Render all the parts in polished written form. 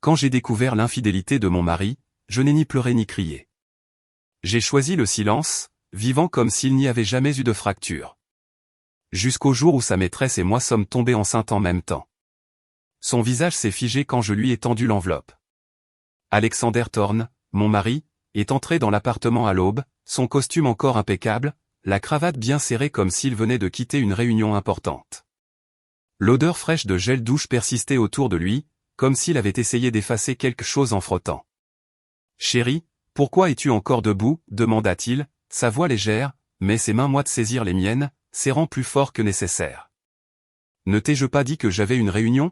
Quand j'ai découvert l'infidélité de mon mari, je n'ai ni pleuré ni crié. J'ai choisi le silence, vivant comme s'il n'y avait jamais eu de fracture. Jusqu'au jour où sa maîtresse et moi sommes tombés enceintes en même temps. Son visage s'est figé quand je lui ai tendu l'enveloppe. Alexander Thorne, mon mari, est entré dans l'appartement à l'aube, son costume encore impeccable, la cravate bien serrée comme s'il venait de quitter une réunion importante. L'odeur fraîche de gel douche persistait autour de lui, comme s'il avait essayé d'effacer quelque chose en frottant. « Chérie, pourquoi es-tu encore debout ?» demanda-t-il, sa voix légère, mais ses mains moites saisirent les miennes, serrant plus fort que nécessaire. « Ne t'ai-je pas dit que j'avais une réunion ?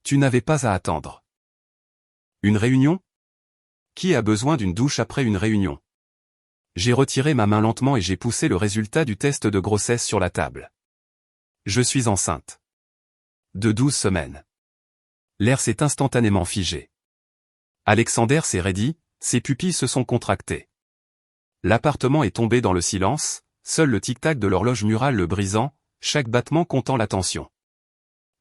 Tu n'avais pas à attendre. » Une réunion ? Qui a besoin d'une douche après une réunion ? J'ai retiré ma main lentement et j'ai poussé le résultat du test de grossesse sur la table. Je suis enceinte. De 12 semaines. L'air s'est instantanément figé. Alexander s'est raidi, ses pupilles se sont contractées. L'appartement est tombé dans le silence, seul le tic-tac de l'horloge murale le brisant, chaque battement comptant l'attention.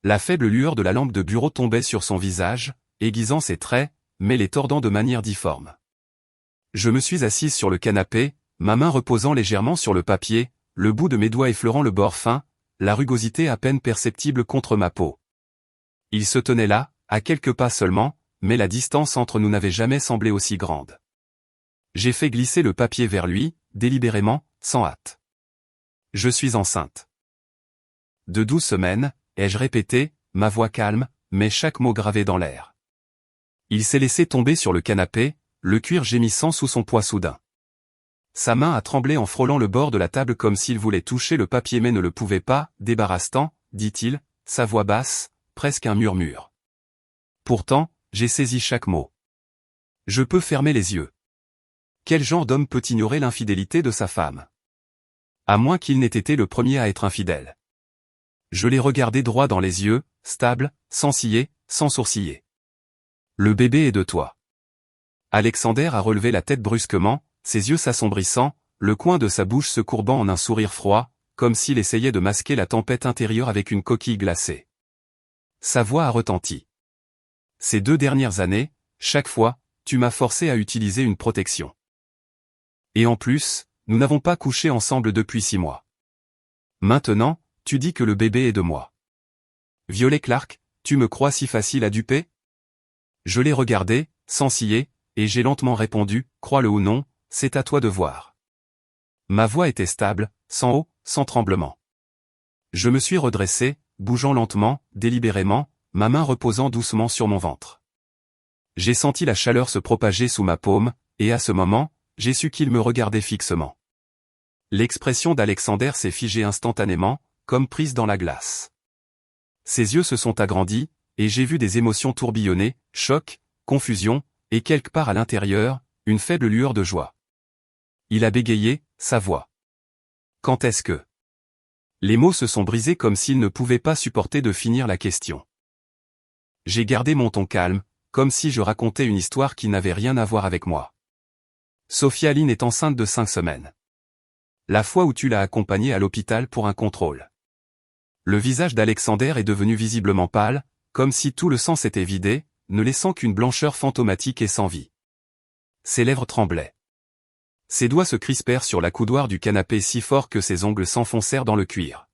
La faible lueur de la lampe de bureau tombait sur son visage, aiguisant ses traits, mais les tordant de manière difforme. Je me suis assise sur le canapé, ma main reposant légèrement sur le papier, le bout de mes doigts effleurant le bord fin, la rugosité à peine perceptible contre ma peau. Il se tenait là, à quelques pas seulement, mais la distance entre nous n'avait jamais semblé aussi grande. J'ai fait glisser le papier vers lui, délibérément, sans hâte. Je suis enceinte. De 12 semaines, ai-je répété, ma voix calme, mais chaque mot gravé dans l'air. Il s'est laissé tomber sur le canapé, le cuir gémissant sous son poids soudain. Sa main a tremblé en frôlant le bord de la table comme s'il voulait toucher le papier mais ne le pouvait pas, débarrassant, dit-il, sa voix basse, presque un murmure. Pourtant, j'ai saisi chaque mot. Je peux fermer les yeux. Quel genre d'homme peut ignorer l'infidélité de sa femme ? À moins qu'il n'ait été le premier à être infidèle. Je l'ai regardé droit dans les yeux, stable, sans ciller, sans sourciller. Le bébé est de toi. Alexander a relevé la tête brusquement, ses yeux s'assombrissant, le coin de sa bouche se courbant en un sourire froid, comme s'il essayait de masquer la tempête intérieure avec une coquille glacée. Sa voix a retenti. Ces 2 dernières années, chaque fois, tu m'as forcé à utiliser une protection. Et en plus, nous n'avons pas couché ensemble depuis 6 mois. Maintenant, tu dis que le bébé est de moi. Violet Clark, tu me crois si facile à duper ? Je l'ai regardé, sans ciller, et j'ai lentement répondu, crois-le ou non, c'est à toi de voir. Ma voix était stable, sans haut, sans tremblement. Je me suis redressé, bougeant lentement, délibérément, ma main reposant doucement sur mon ventre. J'ai senti la chaleur se propager sous ma paume, et à ce moment, j'ai su qu'il me regardait fixement. L'expression d'Alexander s'est figée instantanément, comme prise dans la glace. Ses yeux se sont agrandis, et j'ai vu des émotions tourbillonner, choc, confusion, et quelque part à l'intérieur, une faible lueur de joie. Il a bégayé, sa voix. Quand est-ce que... Les mots se sont brisés comme s'ils ne pouvaient pas supporter de finir la question. J'ai gardé mon ton calme, comme si je racontais une histoire qui n'avait rien à voir avec moi. Sophia Lynn est enceinte de 5 semaines. La fois où tu l'as accompagnée à l'hôpital pour un contrôle. Le visage d'Alexander est devenu visiblement pâle, comme si tout le sang s'était vidé, ne laissant qu'une blancheur fantomatique et sans vie. Ses lèvres tremblaient. Ses doigts se crispèrent sur la coudoir du canapé si fort que ses ongles s'enfoncèrent dans le cuir.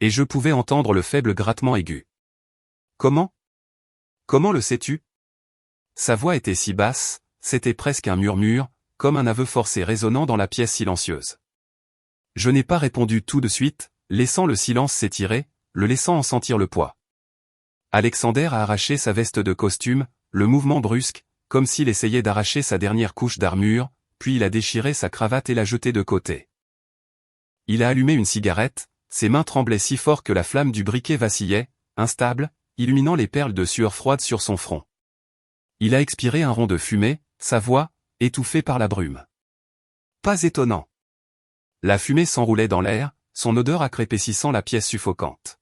Et je pouvais entendre le faible grattement aigu. Comment ? Comment le sais-tu ? Sa voix était si basse, c'était presque un murmure, comme un aveu forcé résonnant dans la pièce silencieuse. Je n'ai pas répondu tout de suite, laissant le silence s'étirer, le laissant en sentir le poids. Alexander a arraché sa veste de costume, le mouvement brusque, comme s'il essayait d'arracher sa dernière couche d'armure, puis il a déchiré sa cravate et l'a jetée de côté. Il a allumé une cigarette, ses mains tremblaient si fort que la flamme du briquet vacillait, instable, illuminant les perles de sueur froide sur son front. Il a expiré un rond de fumée, sa voix, étouffée par la brume. Pas étonnant. La fumée s'enroulait dans l'air, son odeur accrépissant la pièce suffocante.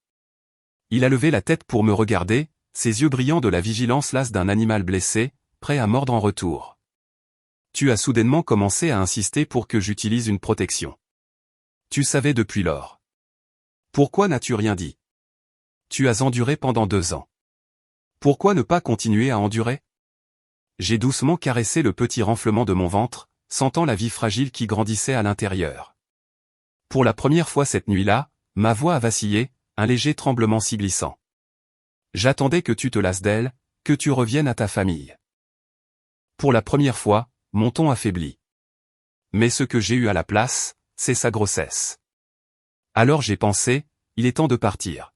Il a levé la tête pour me regarder, ses yeux brillants de la vigilance lasse d'un animal blessé, prêt à mordre en retour. Tu as soudainement commencé à insister pour que j'utilise une protection. Tu savais depuis lors. Pourquoi n'as-tu rien dit ? Tu as enduré pendant 2 ans. Pourquoi ne pas continuer à endurer? J'ai doucement caressé le petit renflement de mon ventre, sentant la vie fragile qui grandissait à l'intérieur. Pour la première fois cette nuit-là, ma voix a vacillé, un léger tremblement si glissant. J'attendais que tu te lasses d'elle, que tu reviennes à ta famille. Pour la première fois, mon ton affaibli. Mais ce que j'ai eu à la place, c'est sa grossesse. Alors j'ai pensé, il est temps de partir.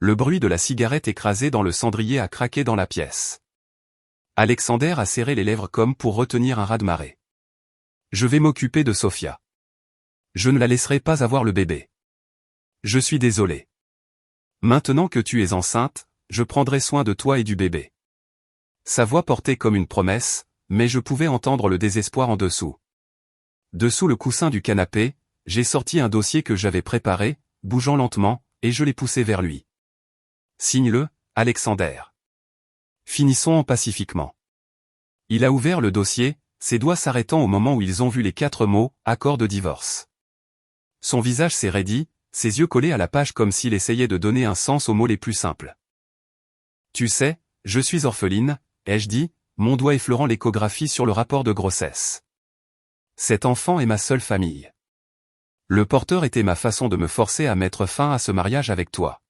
Le bruit de la cigarette écrasée dans le cendrier a craqué dans la pièce. Alexander a serré les lèvres comme pour retenir un raz-de-marée. Je vais m'occuper de Sophia. Je ne la laisserai pas avoir le bébé. Je suis désolé. Maintenant que tu es enceinte, je prendrai soin de toi et du bébé. Sa voix portait comme une promesse, mais je pouvais entendre le désespoir en dessous. Dessous le coussin du canapé, j'ai sorti un dossier que j'avais préparé, bougeant lentement, et je l'ai poussé vers lui. Signe-le, Alexander. Finissons pacifiquement. Il a ouvert le dossier, ses doigts s'arrêtant au moment où ils ont vu les 4 mots, accord de divorce. Son visage s'est raidi, ses yeux collés à la page comme s'il essayait de donner un sens aux mots les plus simples. Tu sais, je suis orpheline, ai-je dit, mon doigt effleurant l'échographie sur le rapport de grossesse. Cet enfant est ma seule famille. Le porteur était ma façon de me forcer à mettre fin à ce mariage avec toi.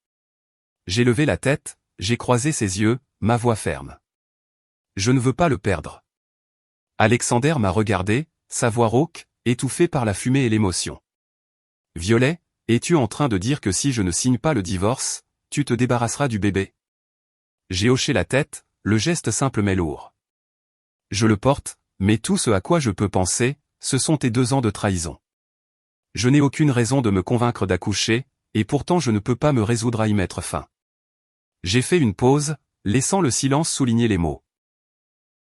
J'ai levé la tête, j'ai croisé ses yeux, ma voix ferme. Je ne veux pas le perdre. Alexander m'a regardé, sa voix rauque, étouffée par la fumée et l'émotion. Violet, es-tu en train de dire que si je ne signe pas le divorce, tu te débarrasseras du bébé? J'ai hoché la tête, le geste simple mais lourd. Je le porte, mais tout ce à quoi je peux penser, ce sont tes 2 ans de trahison. Je n'ai aucune raison de me convaincre d'accoucher, et pourtant je ne peux pas me résoudre à y mettre fin. J'ai fait une pause, laissant le silence souligner les mots.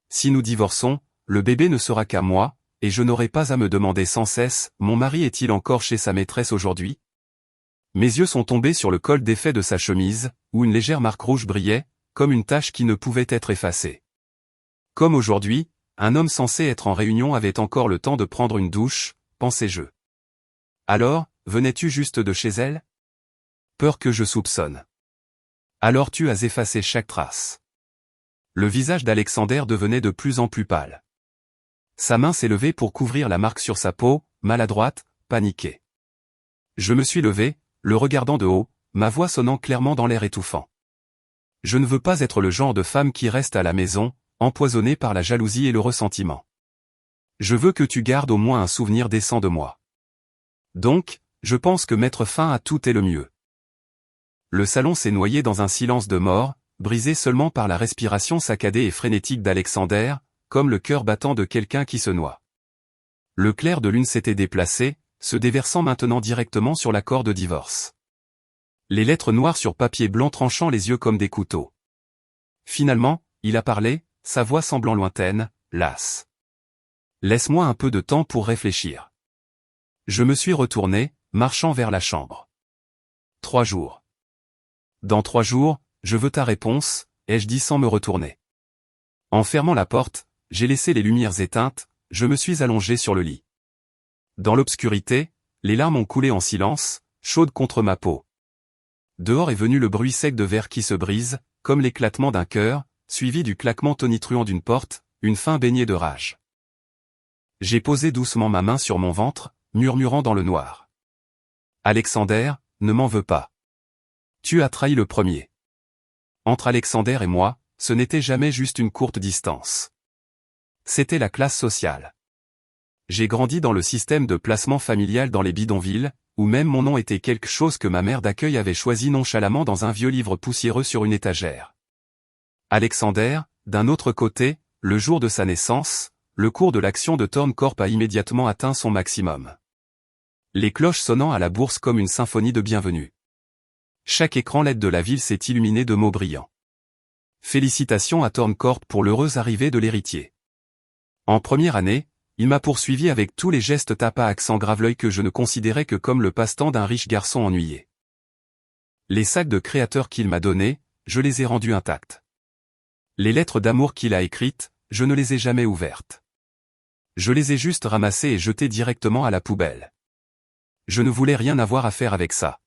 Si nous divorçons, le bébé ne sera qu'à moi, et je n'aurai pas à me demander sans cesse, mon mari est-il encore chez sa maîtresse aujourd'hui? Mes yeux sont tombés sur le col défait de sa chemise, où une légère marque rouge brillait, comme une tache qui ne pouvait être effacée. Comme aujourd'hui, un homme censé être en réunion avait encore le temps de prendre une douche, pensais-je. Alors, venais-tu juste de chez elle? Peur que je soupçonne. Alors tu as effacé chaque trace. Le visage d'Alexander devenait de plus en plus pâle. Sa main s'est levée pour couvrir la marque sur sa peau, maladroite, paniquée. Je me suis levé, le regardant de haut, ma voix sonnant clairement dans l'air étouffant. Je ne veux pas être le genre de femme qui reste à la maison, empoisonnée par la jalousie et le ressentiment. Je veux que tu gardes au moins un souvenir décent de moi. Donc, je pense que mettre fin à tout est le mieux. Le salon s'est noyé dans un silence de mort, brisé seulement par la respiration saccadée et frénétique d'Alexander, comme le cœur battant de quelqu'un qui se noie. Le clair de lune s'était déplacé, se déversant maintenant directement sur l'accord de divorce. Les lettres noires sur papier blanc tranchant les yeux comme des couteaux. Finalement, il a parlé, sa voix semblant lointaine, lasse. Laisse-moi un peu de temps pour réfléchir. Je me suis retourné, marchant vers la chambre. 3 jours. Dans 3 jours, je veux ta réponse, ai-je dit sans me retourner. En fermant la porte, j'ai laissé les lumières éteintes, je me suis allongé sur le lit. Dans l'obscurité, les larmes ont coulé en silence, chaudes contre ma peau. Dehors est venu le bruit sec de verre qui se brise, comme l'éclatement d'un cœur, suivi du claquement tonitruant d'une porte, une fin baignée de rage. J'ai posé doucement ma main sur mon ventre, murmurant dans le noir. Alexander, ne m'en veux pas. Tu as trahi le premier. Entre Alexander et moi, ce n'était jamais juste une courte distance. C'était la classe sociale. J'ai grandi dans le système de placement familial dans les bidonvilles, où même mon nom était quelque chose que ma mère d'accueil avait choisi nonchalamment dans un vieux livre poussiéreux sur une étagère. Alexander, d'un autre côté, le jour de sa naissance, le cours de l'action de Thorn Corp a immédiatement atteint son maximum. Les cloches sonnant à la bourse comme une symphonie de bienvenue. Chaque écran LED de la ville s'est illuminé de mots brillants. Félicitations à Thorn Corp pour l'heureuse arrivée de l'héritier. En première année, il m'a poursuivi avec tous les gestes tapas à accent grave-l'œil que je ne considérais que comme le passe-temps d'un riche garçon ennuyé. Les sacs de créateurs qu'il m'a donnés, je les ai rendus intacts. Les lettres d'amour qu'il a écrites, je ne les ai jamais ouvertes. Je les ai juste ramassées et jetées directement à la poubelle. Je ne voulais rien avoir à faire avec ça.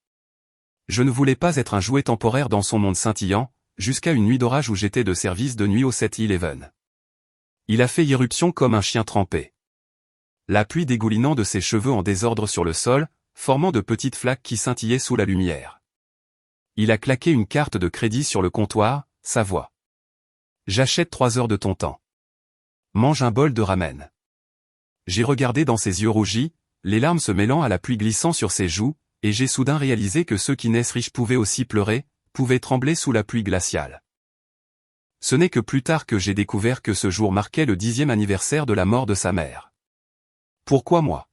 Je ne voulais pas être un jouet temporaire dans son monde scintillant, jusqu'à une nuit d'orage où j'étais de service de nuit au 7-Eleven. Il a fait irruption comme un chien trempé. La pluie dégoulinant de ses cheveux en désordre sur le sol, formant de petites flaques qui scintillaient sous la lumière. Il a claqué une carte de crédit sur le comptoir, sa voix. J'achète 3 heures de ton temps. Mange un bol de ramen. J'ai regardé dans ses yeux rougis, les larmes se mêlant à la pluie glissant sur ses joues, et j'ai soudain réalisé que ceux qui naissent riches pouvaient aussi pleurer, pouvaient trembler sous la pluie glaciale. Ce n'est que plus tard que j'ai découvert que ce jour marquait le 10e anniversaire de la mort de sa mère. Pourquoi moi?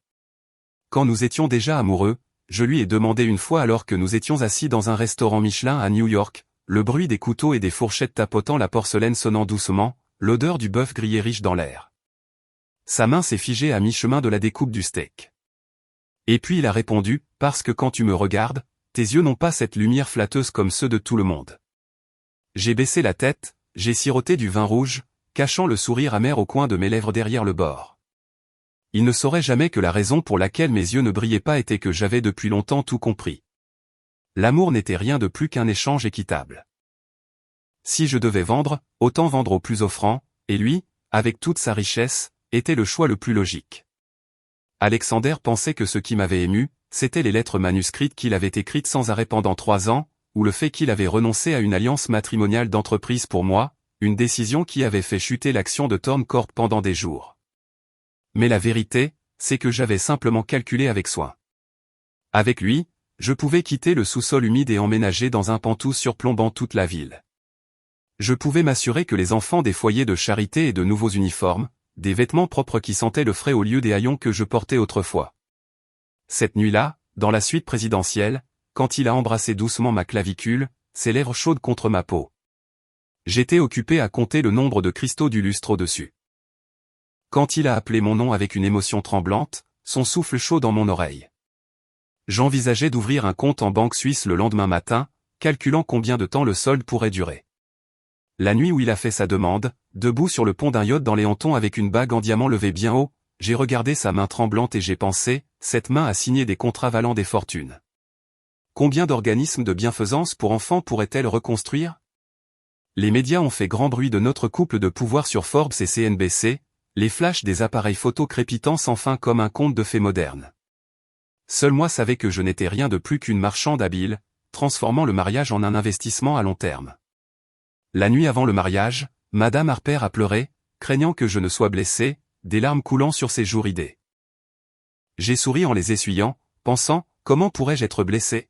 Quand nous étions déjà amoureux, je lui ai demandé une fois alors que nous étions assis dans un restaurant Michelin à New York, le bruit des couteaux et des fourchettes tapotant la porcelaine sonnant doucement, l'odeur du bœuf grillé riche dans l'air. Sa main s'est figée à mi-chemin de la découpe du steak. Et puis il a répondu, parce que quand tu me regardes, tes yeux n'ont pas cette lumière flatteuse comme ceux de tout le monde. J'ai baissé la tête, j'ai siroté du vin rouge, cachant le sourire amer au coin de mes lèvres derrière le bord. Il ne saurait jamais que la raison pour laquelle mes yeux ne brillaient pas était que j'avais depuis longtemps tout compris. L'amour n'était rien de plus qu'un échange équitable. Si je devais vendre, autant vendre au plus offrant, et lui, avec toute sa richesse, était le choix le plus logique. Alexander pensait que ce qui m'avait ému, c'étaient les lettres manuscrites qu'il avait écrites sans arrêt pendant 3 ans, ou le fait qu'il avait renoncé à une alliance matrimoniale d'entreprise pour moi, une décision qui avait fait chuter l'action de Thorn Corp pendant des jours. Mais la vérité, c'est que j'avais simplement calculé avec soin. Avec lui, je pouvais quitter le sous-sol humide et emménager dans un pantouf surplombant toute la ville. Je pouvais m'assurer que les enfants des foyers de charité aient de nouveaux uniformes, des vêtements propres qui sentaient le frais au lieu des haillons que je portais autrefois. Cette nuit-là, dans la suite présidentielle, quand il a embrassé doucement ma clavicule, ses lèvres chaudes contre ma peau. J'étais occupé à compter le nombre de cristaux du lustre au-dessus. Quand il a appelé mon nom avec une émotion tremblante, son souffle chaud dans mon oreille. J'envisageais d'ouvrir un compte en banque suisse le lendemain matin, calculant combien de temps le solde pourrait durer. La nuit où il a fait sa demande, debout sur le pont d'un yacht dans les hantons avec une bague en diamant levée bien haut, j'ai regardé sa main tremblante et j'ai pensé, cette main a signé des contrats valant des fortunes. Combien d'organismes de bienfaisance pour enfants pourraient-elles reconstruire? Les médias ont fait grand bruit de notre couple de pouvoir sur Forbes et CNBC, les flashs des appareils photo crépitant sans fin comme un conte de fées moderne. Seul moi savais que je n'étais rien de plus qu'une marchande habile, transformant le mariage en un investissement à long terme. La nuit avant le mariage, Madame Harper a pleuré, craignant que je ne sois blessé, des larmes coulant sur ses joues ridées. J'ai souri en les essuyant, pensant, comment pourrais-je être blessé?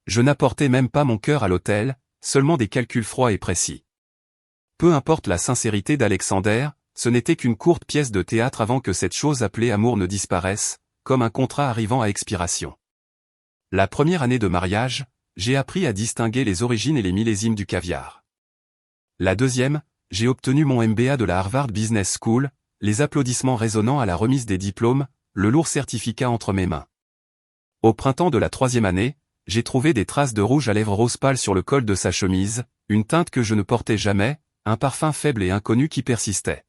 Je n'apportais même pas mon cœur à l'autel, seulement des calculs froids et précis. Peu importe la sincérité d'Alexander, ce n'était qu'une courte pièce de théâtre avant que cette chose appelée amour ne disparaisse, comme un contrat arrivant à expiration. La première année de mariage, j'ai appris à distinguer les origines et les millésimes du caviar. La deuxième, j'ai obtenu mon MBA de la Harvard Business School, les applaudissements résonnant à la remise des diplômes, le lourd certificat entre mes mains. Au printemps de la 3e année, j'ai trouvé des traces de rouge à lèvres rose pâle sur le col de sa chemise, une teinte que je ne portais jamais, un parfum faible et inconnu qui persistait.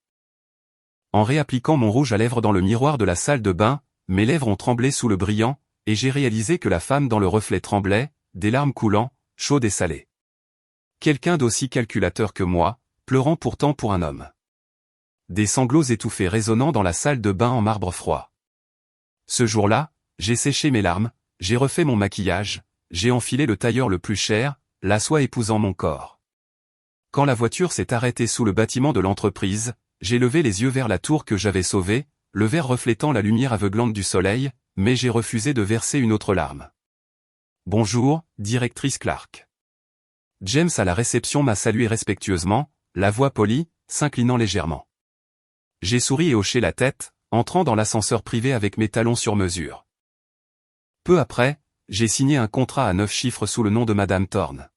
En réappliquant mon rouge à lèvres dans le miroir de la salle de bain, mes lèvres ont tremblé sous le brillant, et j'ai réalisé que la femme dans le reflet tremblait, des larmes coulant, chaudes et salées. Quelqu'un d'aussi calculateur que moi, pleurant pourtant pour un homme. Des sanglots étouffés résonnant dans la salle de bain en marbre froid. Ce jour-là, j'ai séché mes larmes, j'ai refait mon maquillage, j'ai enfilé le tailleur le plus cher, la soie épousant mon corps. Quand la voiture s'est arrêtée sous le bâtiment de l'entreprise, j'ai levé les yeux vers la tour que j'avais sauvée, le verre reflétant la lumière aveuglante du soleil, mais j'ai refusé de verser une autre larme. Bonjour, directrice Clark. James à la réception m'a salué respectueusement, la voix polie, s'inclinant légèrement. J'ai souri et hoché la tête, entrant dans l'ascenseur privé avec mes talons sur mesure. Peu après, j'ai signé un contrat à 9 chiffres sous le nom de Madame Thorne.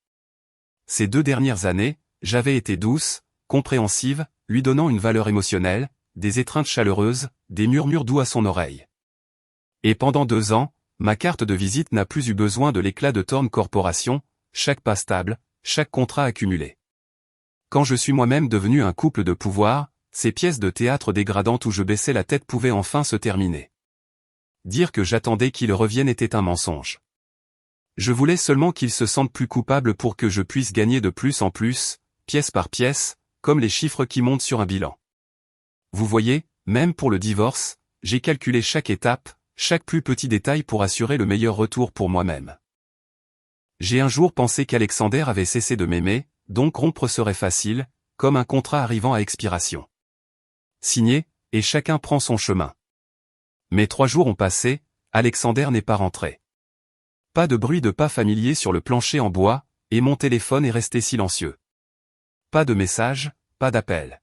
Ces 2 dernières années, j'avais été douce, compréhensive, lui donnant une valeur émotionnelle, des étreintes chaleureuses, des murmures doux à son oreille. Et pendant 2 ans, ma carte de visite n'a plus eu besoin de l'éclat de Thorne Corporation, chaque pas stable, chaque contrat accumulé. Quand je suis moi-même devenu un couple de pouvoir, ces pièces de théâtre dégradantes où je baissais la tête pouvaient enfin se terminer. Dire que j'attendais qu'il revienne était un mensonge. Je voulais seulement qu'il se sente plus coupable pour que je puisse gagner de plus en plus, pièce par pièce, comme les chiffres qui montent sur un bilan. Vous voyez, même pour le divorce, j'ai calculé chaque étape, chaque plus petit détail pour assurer le meilleur retour pour moi-même. J'ai un jour pensé qu'Alexander avait cessé de m'aimer, donc rompre serait facile, comme un contrat arrivant à expiration. Signé, et chacun prend son chemin. Mais 3 jours ont passé, Alexander n'est pas rentré. Pas de bruit de pas familiers sur le plancher en bois, et mon téléphone est resté silencieux. Pas de message, pas d'appel.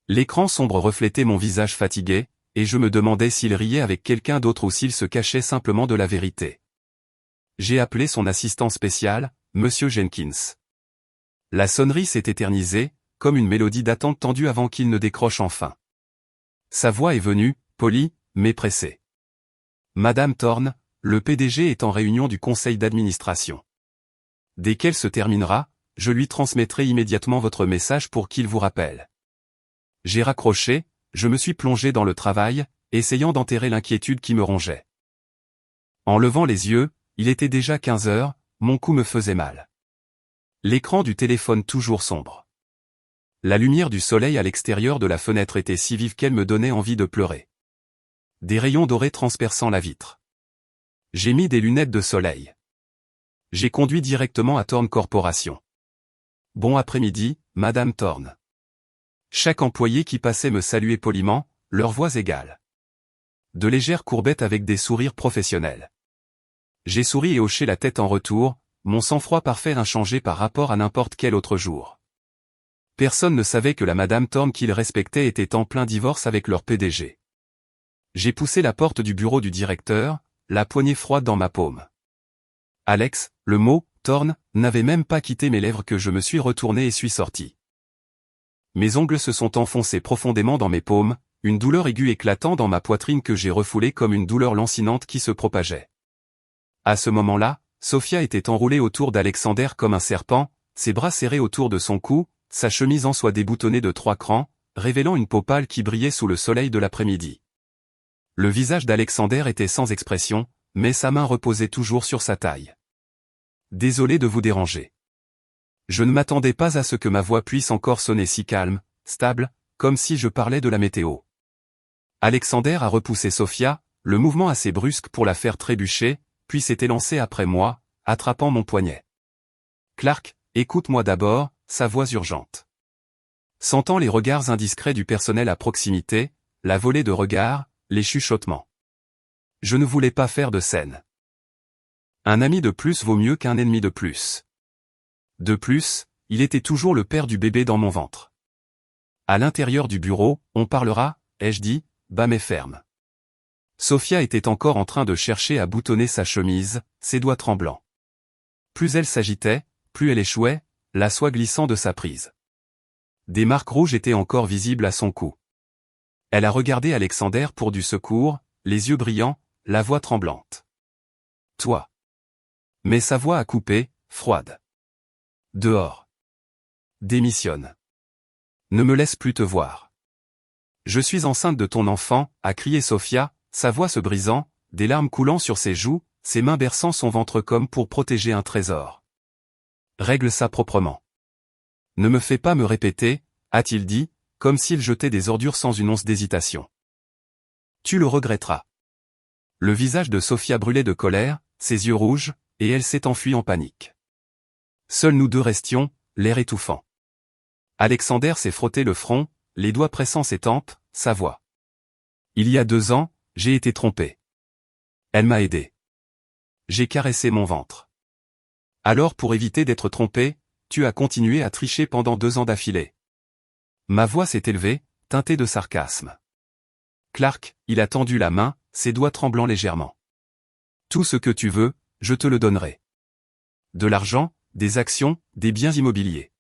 L'écran sombre reflétait mon visage fatigué, et je me demandais s'il riait avec quelqu'un d'autre ou s'il se cachait simplement de la vérité. J'ai appelé son assistant spécial, Monsieur Jenkins. La sonnerie s'est éternisée, comme une mélodie d'attente tendue avant qu'il ne décroche enfin. Sa voix est venue, polie, mais pressée. Madame Thorne, le PDG est en réunion du conseil d'administration. Dès qu'elle se terminera, je lui transmettrai immédiatement votre message pour qu'il vous rappelle. J'ai raccroché, je me suis plongé dans le travail, essayant d'enterrer l'inquiétude qui me rongeait. En levant les yeux, il était déjà 15 heures, mon cou me faisait mal. L'écran du téléphone toujours sombre. La lumière du soleil à l'extérieur de la fenêtre était si vive qu'elle me donnait envie de pleurer. Des rayons dorés transperçant la vitre. J'ai mis des lunettes de soleil. J'ai conduit directement à Thorne Corporation. Bon après-midi, Madame Thorne. Chaque employé qui passait me saluait poliment, leurs voix égales. De légères courbettes avec des sourires professionnels. J'ai souri et hoché la tête en retour, mon sang-froid parfait inchangé par rapport à n'importe quel autre jour. Personne ne savait que la Madame Thorne qu'ils respectaient était en plein divorce avec leur PDG. J'ai poussé la porte du bureau du directeur, la poignée froide dans ma paume. Alex, le mot « Thorne » n'avait même pas quitté mes lèvres que je me suis retourné et suis sorti. Mes ongles se sont enfoncés profondément dans mes paumes, une douleur aiguë éclatant dans ma poitrine que j'ai refoulée comme une douleur lancinante qui se propageait. À ce moment-là, Sophia était enroulée autour d'Alexander comme un serpent, ses bras serrés autour de son cou, sa chemise en soie déboutonnée de 3 crans, révélant une peau pâle qui brillait sous le soleil de l'après-midi. Le visage d'Alexander était sans expression, mais sa main reposait toujours sur sa taille. Désolé de vous déranger. Je ne m'attendais pas à ce que ma voix puisse encore sonner si calme, stable, comme si je parlais de la météo. Alexander a repoussé Sophia, le mouvement assez brusque pour la faire trébucher, puis s'est élancé après moi, attrapant mon poignet. Clark, écoute-moi d'abord, sa voix urgente. Sentant les regards indiscrets du personnel à proximité, la volée de regards, les chuchotements. Je ne voulais pas faire de scène. Un ami de plus vaut mieux qu'un ennemi de plus. De plus, il était toujours le père du bébé dans mon ventre. À l'intérieur du bureau, on parlera, ai-je dit, bas mais ferme. Sophia était encore en train de chercher à boutonner sa chemise, ses doigts tremblants. Plus elle s'agitait, plus elle échouait, la soie glissant de sa prise. Des marques rouges étaient encore visibles à son cou. Elle a regardé Alexander pour du secours, les yeux brillants, la voix tremblante. Toi. Mais sa voix a coupé, froide. Dehors. Démissionne. Ne me laisse plus te voir. Je suis enceinte de ton enfant, a crié Sophia, sa voix se brisant, des larmes coulant sur ses joues, ses mains berçant son ventre comme pour protéger un trésor. Règle ça proprement. Ne me fais pas me répéter, a-t-il dit, comme s'il jetait des ordures sans une once d'hésitation. Tu le regretteras. Le visage de Sophia brûlait de colère, ses yeux rouges, et elle s'est enfuie en panique. Seuls nous deux restions, l'air étouffant. Alexander s'est frotté le front, les doigts pressant ses tempes, sa voix. Il y a 2 ans, j'ai été trompé. Elle m'a aidé. J'ai caressé mon ventre. Alors pour éviter d'être trompé, tu as continué à tricher pendant 2 ans d'affilée. Ma voix s'est élevée, teintée de sarcasme. Clark, il a tendu la main, ses doigts tremblant légèrement. Tout ce que tu veux, je te le donnerai. De l'argent, des actions, des biens immobiliers.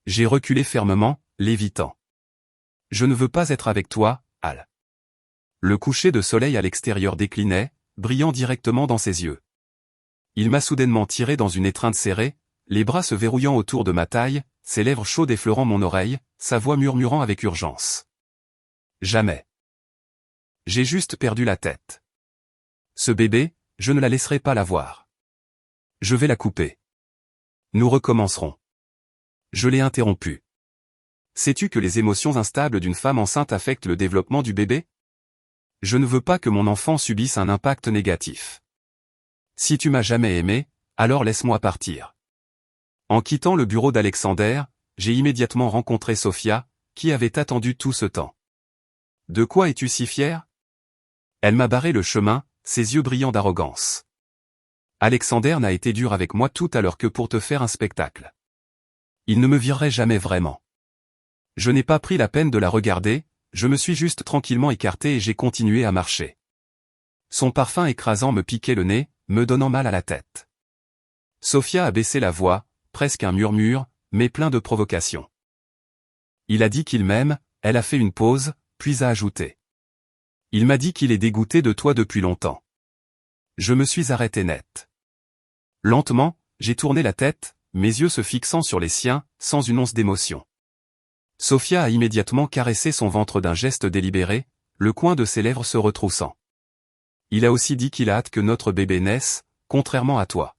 J'ai reculé fermement, l'évitant. Je ne veux pas être avec toi, Al. Le coucher de soleil à l'extérieur déclinait, brillant directement dans ses yeux. Il m'a soudainement tiré dans une étreinte serrée, les bras se verrouillant autour de ma taille, ses lèvres chaudes effleurant mon oreille, sa voix murmurant avec urgence. Jamais. J'ai juste perdu la tête. Ce bébé, je ne la laisserai pas l'avoir. Je vais la couper. Nous recommencerons. Je l'ai interrompu. Sais-tu que les émotions instables d'une femme enceinte affectent le développement du bébé? Je ne veux pas que mon enfant subisse un impact négatif. Si tu m'as jamais aimé, alors laisse-moi partir. En quittant le bureau d'Alexander, j'ai immédiatement rencontré Sophia, qui avait attendu tout ce temps. De quoi es-tu si fier? Elle m'a barré le chemin, ses yeux brillants d'arrogance. Alexander n'a été dur avec moi tout à l'heure que pour te faire un spectacle. Il ne me virerait jamais vraiment. Je n'ai pas pris la peine de la regarder, je me suis juste tranquillement écarté et j'ai continué à marcher. Son parfum écrasant me piquait le nez, me donnant mal à la tête. Sophia a baissé la voix, presque un murmure, mais plein de provocation. Il a dit qu'il m'aime, elle a fait une pause, puis a ajouté. Il m'a dit qu'il est dégoûté de toi depuis longtemps. Je me suis arrêté net. Lentement, j'ai tourné la tête, mes yeux se fixant sur les siens, sans une once d'émotion. Sophia a immédiatement caressé son ventre d'un geste délibéré, le coin de ses lèvres se retroussant. Il a aussi dit qu'il a hâte que notre bébé naisse, contrairement à toi.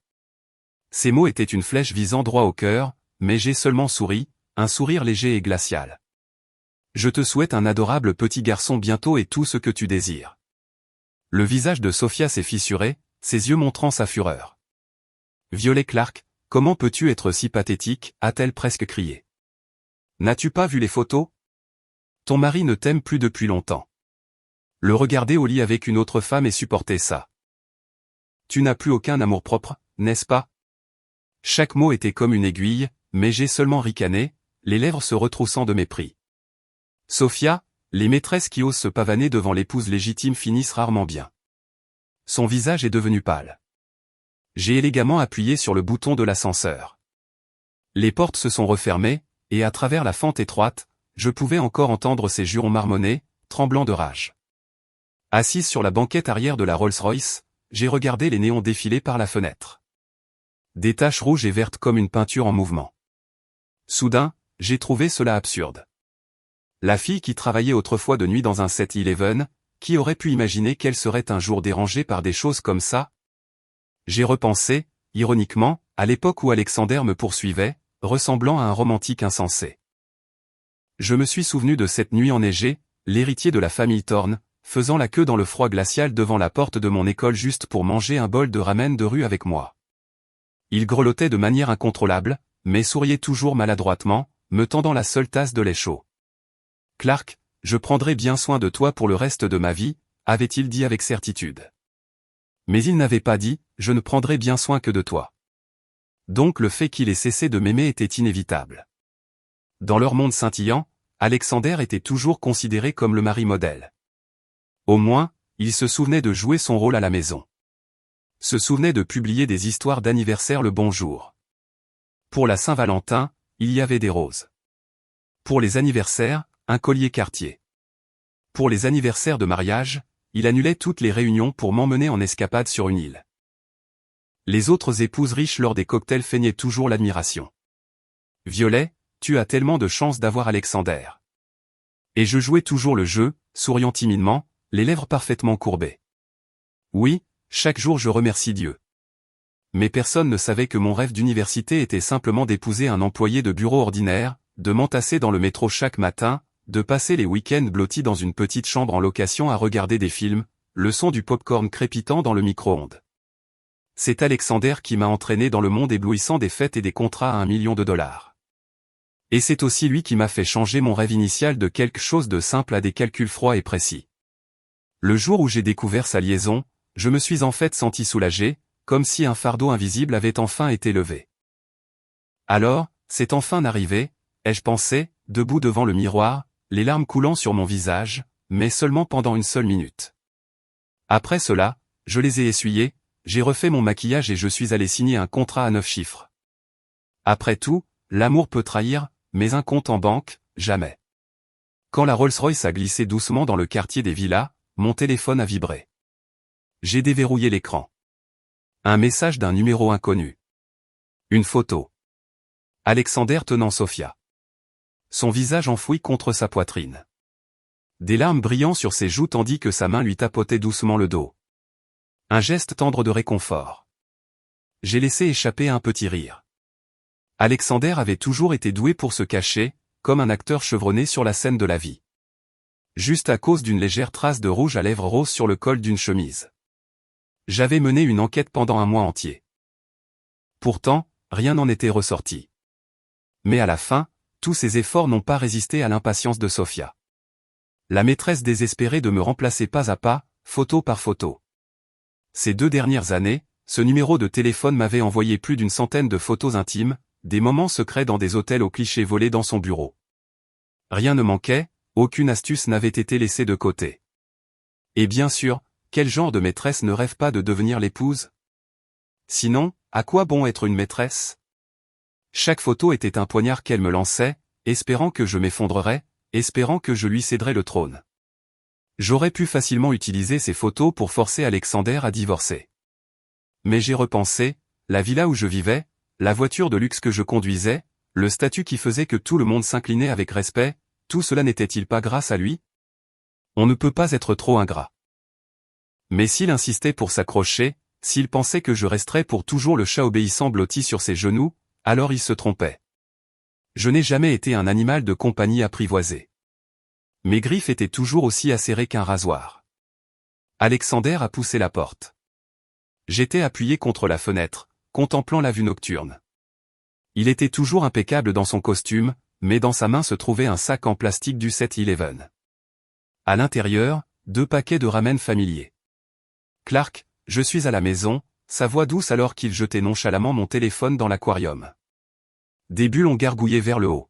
Ces mots étaient une flèche visant droit au cœur, mais j'ai seulement souri, un sourire léger et glacial. Je te souhaite un adorable petit garçon bientôt et tout ce que tu désires. Le visage de Sophia s'est fissuré, ses yeux montrant sa fureur. Violet Clark, comment peux-tu être si pathétique, a-t-elle presque crié. N'as-tu pas vu les photos? Ton mari ne t'aime plus depuis longtemps. Le regarder au lit avec une autre femme et supporter ça. Tu n'as plus aucun amour-propre, n'est-ce pas? Chaque mot était comme une aiguille, mais j'ai seulement ricané, les lèvres se retroussant de mépris. Sophia, les maîtresses qui osent se pavaner devant l'épouse légitime finissent rarement bien. Son visage est devenu pâle. J'ai élégamment appuyé sur le bouton de l'ascenseur. Les portes se sont refermées, et à travers la fente étroite, je pouvais encore entendre ses jurons marmonner, tremblant de rage. Assise sur la banquette arrière de la Rolls-Royce, j'ai regardé les néons défiler par la fenêtre. Des taches rouges et vertes comme une peinture en mouvement. Soudain, j'ai trouvé cela absurde. La fille qui travaillait autrefois de nuit dans un 7-Eleven, qui aurait pu imaginer qu'elle serait un jour dérangée par des choses comme ça? J'ai repensé, ironiquement, à l'époque où Alexander me poursuivait, ressemblant à un romantique insensé. Je me suis souvenu de cette nuit enneigée, l'héritier de la famille Thorne, faisant la queue dans le froid glacial devant la porte de mon école juste pour manger un bol de ramen de rue avec moi. Il grelottait de manière incontrôlable, mais souriait toujours maladroitement, me tendant la seule tasse de lait chaud. Clark, je prendrai bien soin de toi pour le reste de ma vie, avait-il dit avec certitude. Mais il n'avait pas dit, je ne prendrai bien soin que de toi. Donc le fait qu'il ait cessé de m'aimer était inévitable. Dans leur monde scintillant, Alexander était toujours considéré comme le mari modèle. Au moins, il se souvenait de jouer son rôle à la maison. Se souvenait de publier des histoires d'anniversaire le bonjour. Pour la Saint-Valentin, il y avait des roses. Pour les anniversaires, un collier Cartier. Pour les anniversaires de mariage, il annulait toutes les réunions pour m'emmener en escapade sur une île. Les autres épouses riches lors des cocktails feignaient toujours l'admiration. Violet, tu as tellement de chance d'avoir Alexander. Et je jouais toujours le jeu, souriant timidement, les lèvres parfaitement courbées. Oui, chaque jour je remercie Dieu. Mais personne ne savait que mon rêve d'université était simplement d'épouser un employé de bureau ordinaire, de m'entasser dans le métro chaque matin, de passer les week-ends blottis dans une petite chambre en location à regarder des films, le son du popcorn crépitant dans le micro-ondes. C'est Alexander qui m'a entraîné dans le monde éblouissant des fêtes et des contrats à $1 million. Et c'est aussi lui qui m'a fait changer mon rêve initial de quelque chose de simple à des calculs froids et précis. Le jour où j'ai découvert sa liaison, je me suis en fait senti soulagé, comme si un fardeau invisible avait enfin été levé. Alors, c'est enfin arrivé, ai-je pensé, debout devant le miroir, les larmes coulant sur mon visage, mais seulement pendant une seule minute. Après cela, je les ai essuyées, j'ai refait mon maquillage et je suis allé signer un contrat à 9 chiffres. Après tout, l'amour peut trahir, mais un compte en banque, jamais. Quand la Rolls-Royce a glissé doucement dans le quartier des villas, mon téléphone a vibré. J'ai déverrouillé l'écran. Un message d'un numéro inconnu. Une photo. Alexander tenant Sophia. Son visage enfoui contre sa poitrine. Des larmes brillant sur ses joues tandis que sa main lui tapotait doucement le dos. Un geste tendre de réconfort. j'ai laissé échapper un petit rire. Alexander avait toujours été doué pour se cacher, comme un acteur chevronné sur la scène de la vie. Juste à cause d'une légère trace de rouge à lèvres rose sur le col d'une chemise. J'avais mené une enquête pendant un mois entier. Pourtant, rien n'en était ressorti. Mais à la fin, tous ces efforts n'ont pas résisté à l'impatience de Sofia. La maîtresse désespérait de me remplacer pas à pas, photo par photo. Ces 2 dernières années, ce numéro de téléphone m'avait envoyé plus d'une centaine de photos intimes, des moments secrets dans des hôtels aux clichés volés dans son bureau. Rien ne manquait, aucune astuce n'avait été laissée de côté. Et bien sûr, quel genre de maîtresse ne rêve pas de devenir l'épouse? Sinon, à quoi bon être une maîtresse? Chaque photo était un poignard qu'elle me lançait, espérant que je m'effondrerais, espérant que je lui céderais le trône. J'aurais pu facilement utiliser ces photos pour forcer Alexander à divorcer. Mais j'ai repensé, la villa où je vivais, la voiture de luxe que je conduisais, le statut qui faisait que tout le monde s'inclinait avec respect, tout cela n'était-il pas grâce à lui? On ne peut pas être trop ingrat. Mais s'il insistait pour s'accrocher, s'il pensait que je resterais pour toujours le chat obéissant blotti sur ses genoux, alors il se trompait. Je n'ai jamais été un animal de compagnie apprivoisé. Mes griffes étaient toujours aussi acérées qu'un rasoir. Alexander a poussé la porte. J'étais appuyé contre la fenêtre, contemplant la vue nocturne. Il était toujours impeccable dans son costume, mais dans sa main se trouvait un sac en plastique du 7-Eleven. À l'intérieur, 2 paquets de ramen familiers. Clark, je suis à la maison, sa voix douce alors qu'il jetait nonchalamment mon téléphone dans l'aquarium. Des bulles ont gargouillé vers le haut.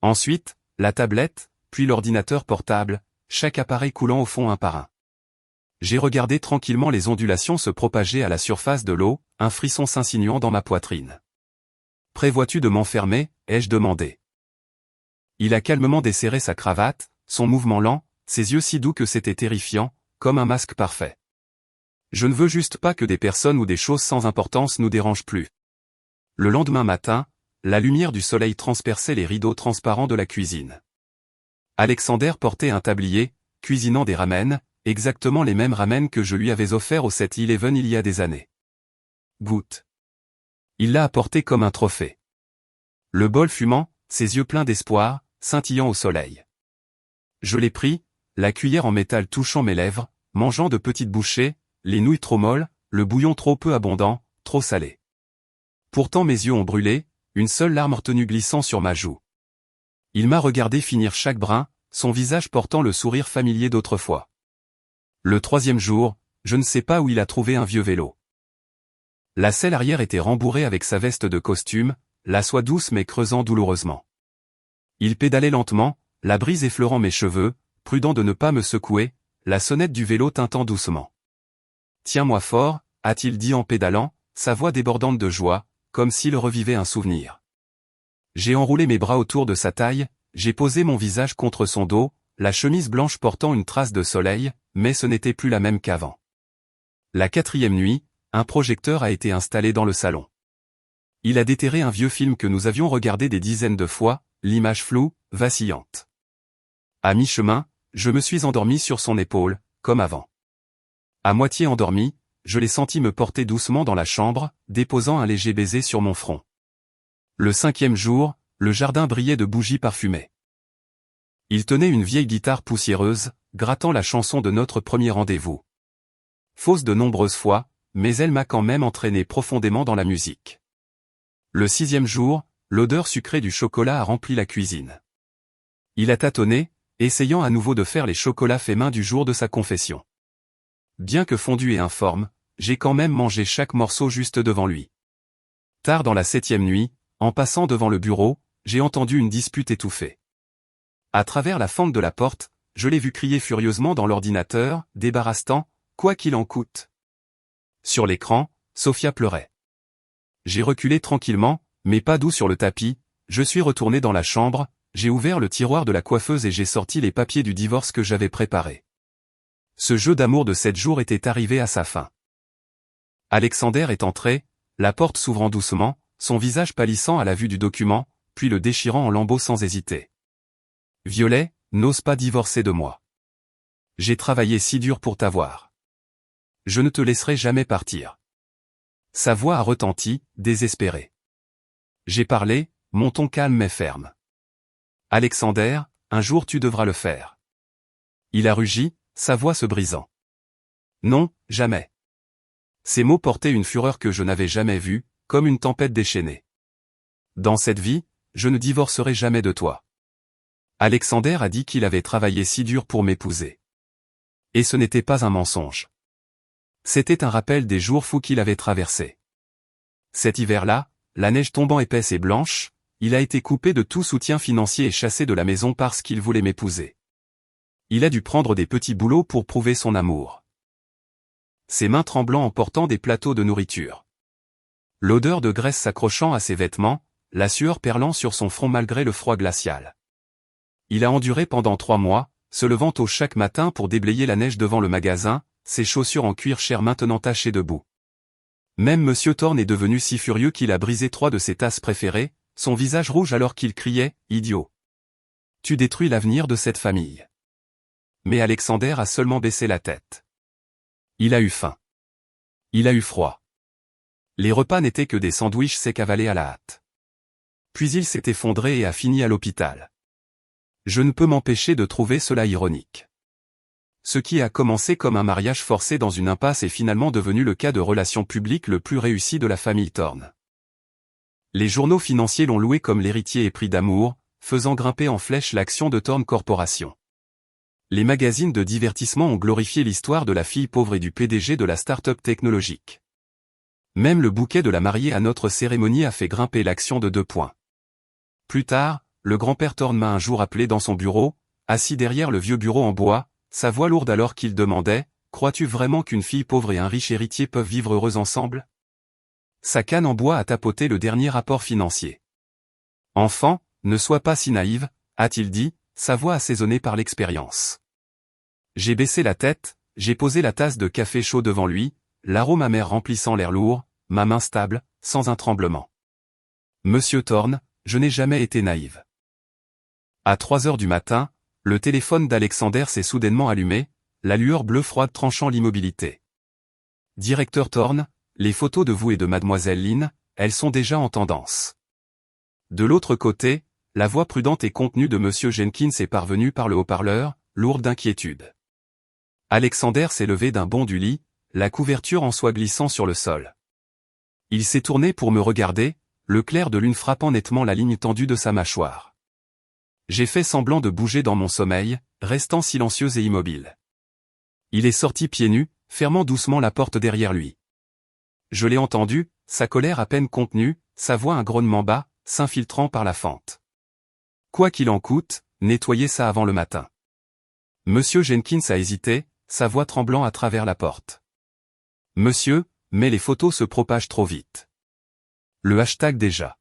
Ensuite, la tablette, puis l'ordinateur portable, chaque appareil coulant au fond un par un. J'ai regardé tranquillement les ondulations se propager à la surface de l'eau, un frisson s'insinuant dans ma poitrine. « Prévois-tu de m'enfermer » ai-je demandé. Il a calmement desserré sa cravate, son mouvement lent, ses yeux si doux que c'était terrifiant, comme un masque parfait. Je ne veux juste pas que des personnes ou des choses sans importance nous dérangent plus. Le lendemain matin, la lumière du soleil transperçait les rideaux transparents de la cuisine. Alexander portait un tablier, cuisinant des ramen, exactement les mêmes ramen que je lui avais offerts au 7-Eleven il y a des années. Goûte. Il l'a apporté comme un trophée. Le bol fumant, ses yeux pleins d'espoir, scintillant au soleil. Je l'ai pris, la cuillère en métal touchant mes lèvres, mangeant de petites bouchées, les nouilles trop molles, le bouillon trop peu abondant, trop salé. Pourtant mes yeux ont brûlé, une seule larme retenue glissant sur ma joue. Il m'a regardé finir chaque brin, son visage portant le sourire familier d'autrefois. Le 3e jour, je ne sais pas où il a trouvé un vieux vélo. La selle arrière était rembourrée avec sa veste de costume, la soie douce mais creusant douloureusement. Il pédalait lentement, la brise effleurant mes cheveux, prudent de ne pas me secouer, la sonnette du vélo tintant doucement. « Tiens-moi fort » a-t-il dit en pédalant, sa voix débordante de joie, comme s'il revivait un souvenir. J'ai enroulé mes bras autour de sa taille, j'ai posé mon visage contre son dos, la chemise blanche portant une trace de soleil, mais ce n'était plus la même qu'avant. La 4e nuit, un projecteur a été installé dans le salon. Il a déterré un vieux film que nous avions regardé des dizaines de fois, l'image floue, vacillante. À mi-chemin, je me suis endormi sur son épaule, comme avant. À moitié endormi, je l'ai senti me porter doucement dans la chambre, déposant un léger baiser sur mon front. Le 5e jour, le jardin brillait de bougies parfumées. Il tenait une vieille guitare poussiéreuse, grattant la chanson de notre premier rendez-vous. Fausse de nombreuses fois, mais elle m'a quand même entraîné profondément dans la musique. Le 6e jour, l'odeur sucrée du chocolat a rempli la cuisine. Il a tâtonné, essayant à nouveau de faire les chocolats faits main du jour de sa confession. Bien que fondu et informe, j'ai quand même mangé chaque morceau juste devant lui. Tard dans la 7e nuit, en passant devant le bureau, j'ai entendu une dispute étouffée. À travers la fente de la porte, je l'ai vu crier furieusement dans l'ordinateur, débarrassant, quoi qu'il en coûte. Sur l'écran, Sofia pleurait. J'ai reculé tranquillement, mes pas doux sur le tapis, je suis retourné dans la chambre, j'ai ouvert le tiroir de la coiffeuse et j'ai sorti les papiers du divorce que j'avais préparés. Ce jeu d'amour de 7 jours était arrivé à sa fin. Alexander est entré, la porte s'ouvrant doucement, son visage pâlissant à la vue du document, puis le déchirant en lambeaux sans hésiter. « Violet, n'ose pas divorcer de moi. J'ai travaillé si dur pour t'avoir. Je ne te laisserai jamais partir. » Sa voix a retenti, désespérée. J'ai parlé, mon ton calme mais ferme. Alexander, un jour tu devras le faire. Il a rugi, sa voix se brisant. Non, jamais. Ces mots portaient une fureur que je n'avais jamais vue, comme une tempête déchaînée. Dans cette vie, je ne divorcerai jamais de toi. Alexander a dit qu'il avait travaillé si dur pour m'épouser. Et ce n'était pas un mensonge. C'était un rappel des jours fous qu'il avait traversés. Cet hiver-là, la neige tombant épaisse et blanche, il a été coupé de tout soutien financier et chassé de la maison parce qu'il voulait m'épouser. Il a dû prendre des petits boulots pour prouver son amour. Ses mains tremblant en portant des plateaux de nourriture. L'odeur de graisse s'accrochant à ses vêtements, la sueur perlant sur son front malgré le froid glacial. Il a enduré pendant 3 mois, se levant tôt chaque matin pour déblayer la neige devant le magasin, ses chaussures en cuir cher maintenant tachées de boue. Même Monsieur Thorne est devenu si furieux qu'il a brisé 3 de ses tasses préférées, son visage rouge alors qu'il criait « Idiot ! Tu détruis l'avenir de cette famille !» Mais Alexander a seulement baissé la tête. Il a eu faim. Il a eu froid. Les repas n'étaient que des sandwichs secs avalés à la hâte. Puis il s'est effondré et a fini à l'hôpital. Je ne peux m'empêcher de trouver cela ironique. Ce qui a commencé comme un mariage forcé dans une impasse est finalement devenu le cas de relation publique le plus réussi de la famille Thorne. Les journaux financiers l'ont loué comme l'héritier épris d'amour, faisant grimper en flèche l'action de Thorne Corporation. Les magazines de divertissement ont glorifié l'histoire de la fille pauvre et du PDG de la start-up technologique. Même le bouquet de la mariée à notre cérémonie a fait grimper l'action de 2 points. Plus tard, le grand-père Thorne m'a un jour appelé dans son bureau, assis derrière le vieux bureau en bois, sa voix lourde alors qu'il demandait « Crois-tu vraiment qu'une fille pauvre et un riche héritier peuvent vivre heureux ensemble ?» Sa canne en bois a tapoté le dernier rapport financier. « Enfant, ne sois pas si naïve, a-t-il dit, sa voix assaisonnée par l'expérience. J'ai baissé la tête, j'ai posé la tasse de café chaud devant lui, l'arôme amer remplissant l'air lourd, ma main stable, sans un tremblement. « Monsieur Thorne, je n'ai jamais été naïve. » À 3 heures du matin, le téléphone d'Alexander s'est soudainement allumé, la lueur bleue froide tranchant l'immobilité. « Directeur Thorne, les photos de vous et de mademoiselle Lynn, elles sont déjà en tendance. » De l'autre côté, la voix prudente et contenue de Monsieur Jenkins est parvenue par le haut-parleur, lourde d'inquiétude. Alexander s'est levé d'un bond du lit, la couverture en soie glissant sur le sol. Il s'est tourné pour me regarder, le clair de lune frappant nettement la ligne tendue de sa mâchoire. J'ai fait semblant de bouger dans mon sommeil, restant silencieux et immobile. Il est sorti pieds nus, fermant doucement la porte derrière lui. Je l'ai entendu, sa colère à peine contenue, sa voix un grognement bas, s'infiltrant par la fente. Quoi qu'il en coûte, nettoyez ça avant le matin. Monsieur Jenkins a hésité, sa voix tremblant à travers la porte. Monsieur, mais les photos se propagent trop vite. Le hashtag déjà.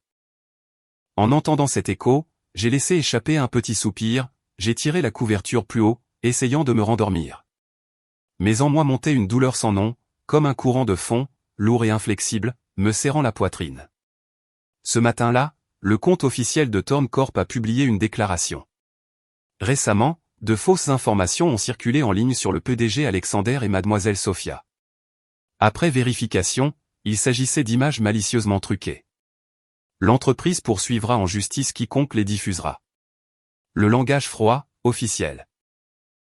En entendant cet écho, j'ai laissé échapper un petit soupir, j'ai tiré la couverture plus haut, essayant de me rendormir. Mais en moi montait une douleur sans nom, comme un courant de fond, lourd et inflexible, me serrant la poitrine. Ce matin-là, le compte officiel de Thorne Corp a publié une déclaration. Récemment, de fausses informations ont circulé en ligne sur le PDG Alexander et mademoiselle Sophia. Après vérification, il s'agissait d'images malicieusement truquées. L'entreprise poursuivra en justice quiconque les diffusera. Le langage froid, officiel.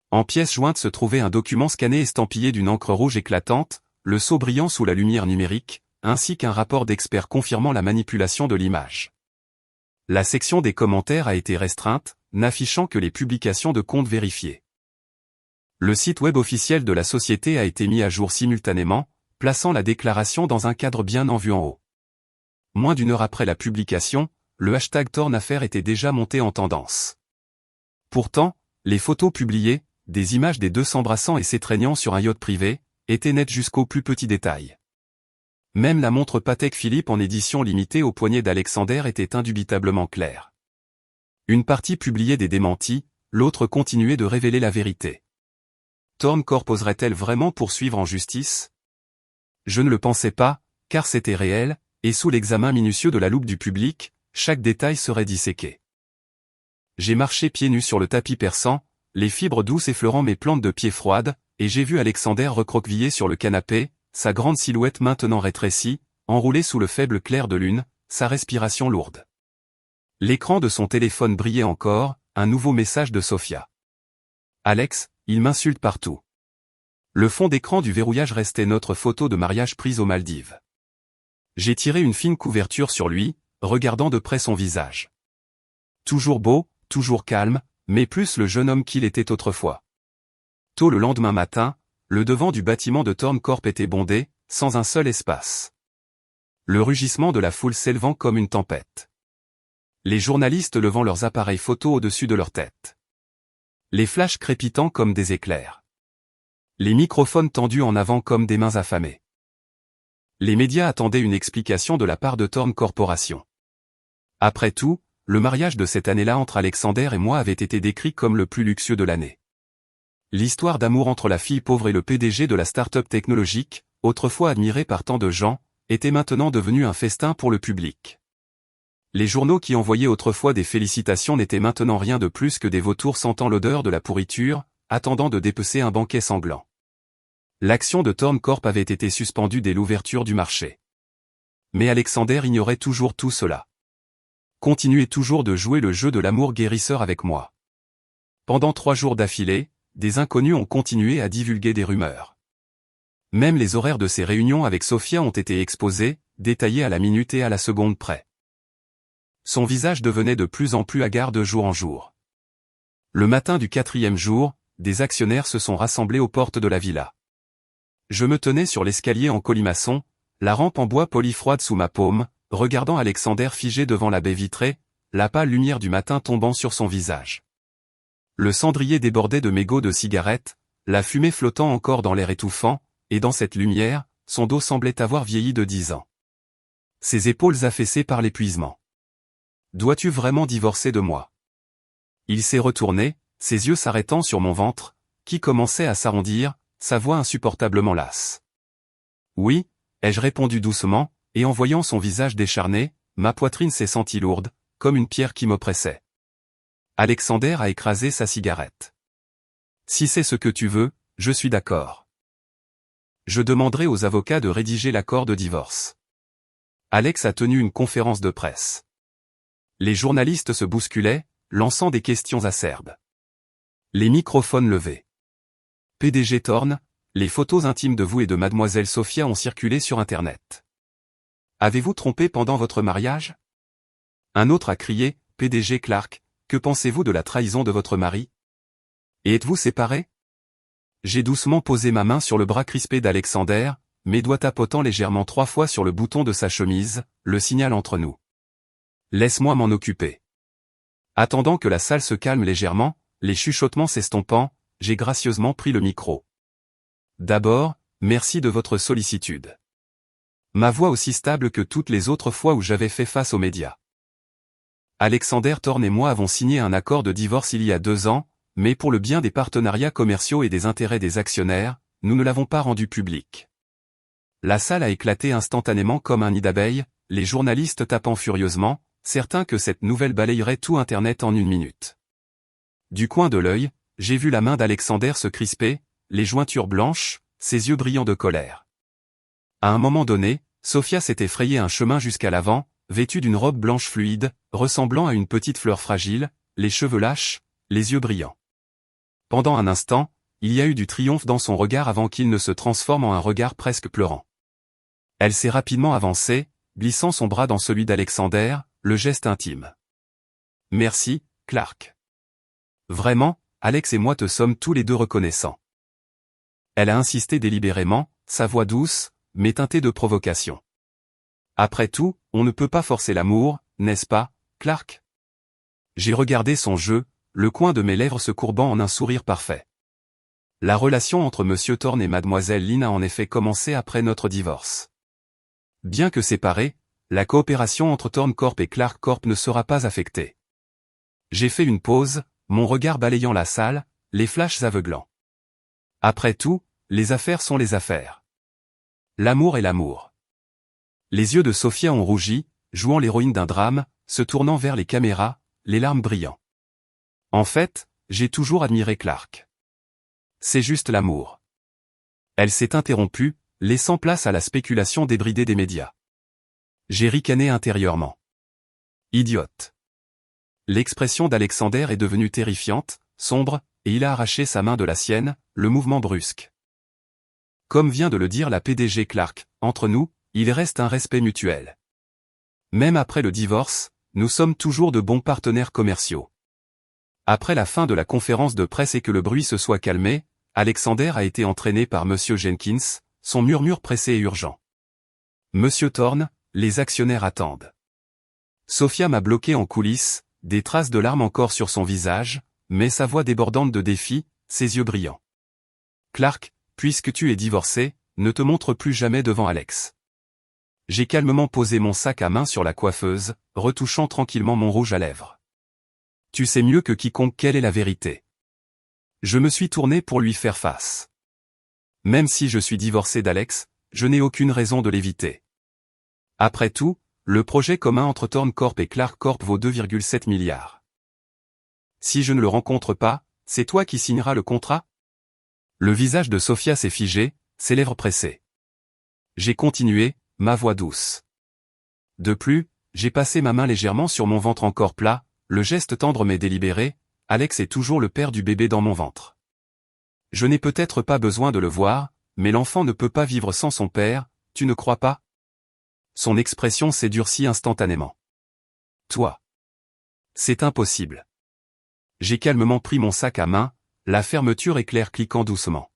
En pièce jointe se trouvait un document scanné estampillé d'une encre rouge éclatante, le sceau brillant sous la lumière numérique, ainsi qu'un rapport d'experts confirmant la manipulation de l'image. La section des commentaires a été restreinte, n'affichant que les publications de comptes vérifiés. Le site web officiel de la société a été mis à jour simultanément, plaçant la déclaration dans un cadre bien en vue en haut. Moins d'1 heure après la publication, le hashtag Thorne Affaires était déjà monté en tendance. Pourtant, les photos publiées, des images des deux s'embrassant et s'étreignant sur un yacht privé, étaient nettes jusqu'au plus petit détail. Même la montre Patek Philippe en édition limitée au poignet d'Alexander était indubitablement claire. Une partie publiait des démentis, l'autre continuait de révéler la vérité. Thorne Corp oserait-elle vraiment poursuivre en justice? Je ne le pensais pas, car c'était réel, et sous l'examen minutieux de la loupe du public, chaque détail serait disséqué. J'ai marché pieds nus sur le tapis perçant, les fibres douces effleurant mes plantes de pieds froides, et j'ai vu Alexander recroquevillé sur le canapé, sa grande silhouette maintenant rétrécie, enroulé sous le faible clair de lune, sa respiration lourde. L'écran de son téléphone brillait encore, un nouveau message de Sofia. « Alex, il m'insulte partout. » Le fond d'écran du verrouillage restait notre photo de mariage prise aux Maldives. J'ai tiré une fine couverture sur lui, regardant de près son visage. Toujours beau, toujours calme, mais plus le jeune homme qu'il était autrefois. Tôt le lendemain matin, le devant du bâtiment de Thorn Corp était bondé, sans un seul espace. Le rugissement de la foule s'élevant comme une tempête. Les journalistes levant leurs appareils photo au-dessus de leur tête. Les flashs crépitant comme des éclairs. Les microphones tendus en avant comme des mains affamées. Les médias attendaient une explication de la part de Thorn Corporation. Après tout, le mariage de cette année-là entre Alexander et moi avait été décrit comme le plus luxueux de l'année. L'histoire d'amour entre la fille pauvre et le PDG de la start-up technologique, autrefois admirée par tant de gens, était maintenant devenue un festin pour le public. Les journaux qui envoyaient autrefois des félicitations n'étaient maintenant rien de plus que des vautours sentant l'odeur de la pourriture, attendant de dépecer un banquet sanglant. L'action de Thorn Corp avait été suspendue dès l'ouverture du marché. Mais Alexander ignorait toujours tout cela. Continuait toujours de jouer le jeu de l'amour guérisseur avec moi. Pendant 3 jours d'affilée, des inconnus ont continué à divulguer des rumeurs. Même les horaires de ces réunions avec Sofia ont été exposés, détaillés à la minute et à la seconde près. Son visage devenait de plus en plus hagard de jour en jour. Le matin du 4e jour, des actionnaires se sont rassemblés aux portes de la villa. Je me tenais sur l'escalier en colimaçon, la rampe en bois poli froide sous ma paume, regardant Alexander figé devant la baie vitrée, la pâle lumière du matin tombant sur son visage. Le cendrier débordait de mégots de cigarettes, la fumée flottant encore dans l'air étouffant, et dans cette lumière, son dos semblait avoir vieilli de 10 ans. Ses épaules affaissées par l'épuisement. « Dois-tu vraiment divorcer de moi ?» Il s'est retourné, ses yeux s'arrêtant sur mon ventre, qui commençait à s'arrondir, sa voix insupportablement lasse. « Oui » ai-je répondu doucement, et en voyant son visage décharné, ma poitrine s'est sentie lourde, comme une pierre qui m'oppressait. Alexander a écrasé sa cigarette. « Si c'est ce que tu veux, je suis d'accord. Je demanderai aux avocats de rédiger l'accord de divorce. » Alex a tenu une conférence de presse. Les journalistes se bousculaient, lançant des questions acerbes. Les microphones levés. PDG Thorn, les photos intimes de vous et de mademoiselle Sofia ont circulé sur Internet. Avez-vous trompé pendant votre mariage? Un autre a crié, PDG Clark, que pensez-vous de la trahison de votre mari? Et êtes-vous séparés? J'ai doucement posé ma main sur le bras crispé d'Alexander, mes doigts tapotant légèrement 3 fois sur le bouton de sa chemise, le signal entre nous. Laisse-moi m'en occuper. Attendant que la salle se calme légèrement, les chuchotements s'estompant, j'ai gracieusement pris le micro. D'abord, merci de votre sollicitude. Ma voix aussi stable que toutes les autres fois où j'avais fait face aux médias. Alexander Thorn et moi avons signé un accord de divorce il y a 2 ans, mais pour le bien des partenariats commerciaux et des intérêts des actionnaires, nous ne l'avons pas rendu public. La salle a éclaté instantanément comme un nid d'abeilles, les journalistes tapant furieusement, certains que cette nouvelle balayerait tout Internet en 1 minute. Du coin de l'œil, j'ai vu la main d'Alexander se crisper, les jointures blanches, ses yeux brillants de colère. À un moment donné, Sofia s'était frayé un chemin jusqu'à l'avant, vêtue d'une robe blanche fluide, ressemblant à une petite fleur fragile, les cheveux lâches, les yeux brillants. Pendant un instant, il y a eu du triomphe dans son regard avant qu'il ne se transforme en un regard presque pleurant. Elle s'est rapidement avancée, glissant son bras dans celui d'Alexander, le geste intime. « Merci, Clark. Vraiment, Alex et moi te sommes tous les deux reconnaissants. » Elle a insisté délibérément, sa voix douce, mais teintée de provocation. « Après tout, on ne peut pas forcer l'amour, n'est-ce pas, Clark ?» J'ai regardé son jeu, le coin de mes lèvres se courbant en un sourire parfait. La relation entre Monsieur Thorn et Mademoiselle Lynn a en effet commencé après notre divorce. Bien que séparée, la coopération entre Thorn Corp et Clark Corp ne sera pas affectée. J'ai fait une pause, mon regard balayant la salle, les flashs aveuglants. Après tout, les affaires sont les affaires. L'amour est l'amour. Les yeux de Sofia ont rougi, jouant l'héroïne d'un drame, se tournant vers les caméras, les larmes brillant. En fait, j'ai toujours admiré Clark. C'est juste l'amour. Elle s'est interrompue, laissant place à la spéculation débridée des médias. J'ai ricané intérieurement. Idiote. L'expression d'Alexander est devenue terrifiante, sombre, et il a arraché sa main de la sienne, le mouvement brusque. Comme vient de le dire la PDG Clark, entre nous, il reste un respect mutuel. Même après le divorce, nous sommes toujours de bons partenaires commerciaux. Après la fin de la conférence de presse et que le bruit se soit calmé, Alexander a été entraîné par Monsieur Jenkins, son murmure pressé et urgent. Monsieur Thorne, les actionnaires attendent. Sophia m'a bloqué en coulisses, des traces de larmes encore sur son visage, mais sa voix débordante de défi, ses yeux brillants. Clark, puisque tu es divorcé, ne te montre plus jamais devant Alex. J'ai calmement posé mon sac à main sur la coiffeuse, retouchant tranquillement mon rouge à lèvres. Tu sais mieux que quiconque quelle est la vérité. Je me suis tourné pour lui faire face. Même si je suis divorcé d'Alex, je n'ai aucune raison de l'éviter. Après tout, le projet commun entre Thorne Corp et Clark Corp vaut 2,7 milliards. Si je ne le rencontre pas, c'est toi qui signeras le contrat? Le visage de Sophia s'est figé, ses lèvres pressées. J'ai continué, ma voix douce. De plus, j'ai passé ma main légèrement sur mon ventre encore plat, le geste tendre mais délibéré, Alex est toujours le père du bébé dans mon ventre. Je n'ai peut-être pas besoin de le voir, mais l'enfant ne peut pas vivre sans son père, tu ne crois pas? Son expression s'est durcie instantanément. Toi. C'est impossible. J'ai calmement pris mon sac à main, la fermeture éclair cliquant doucement.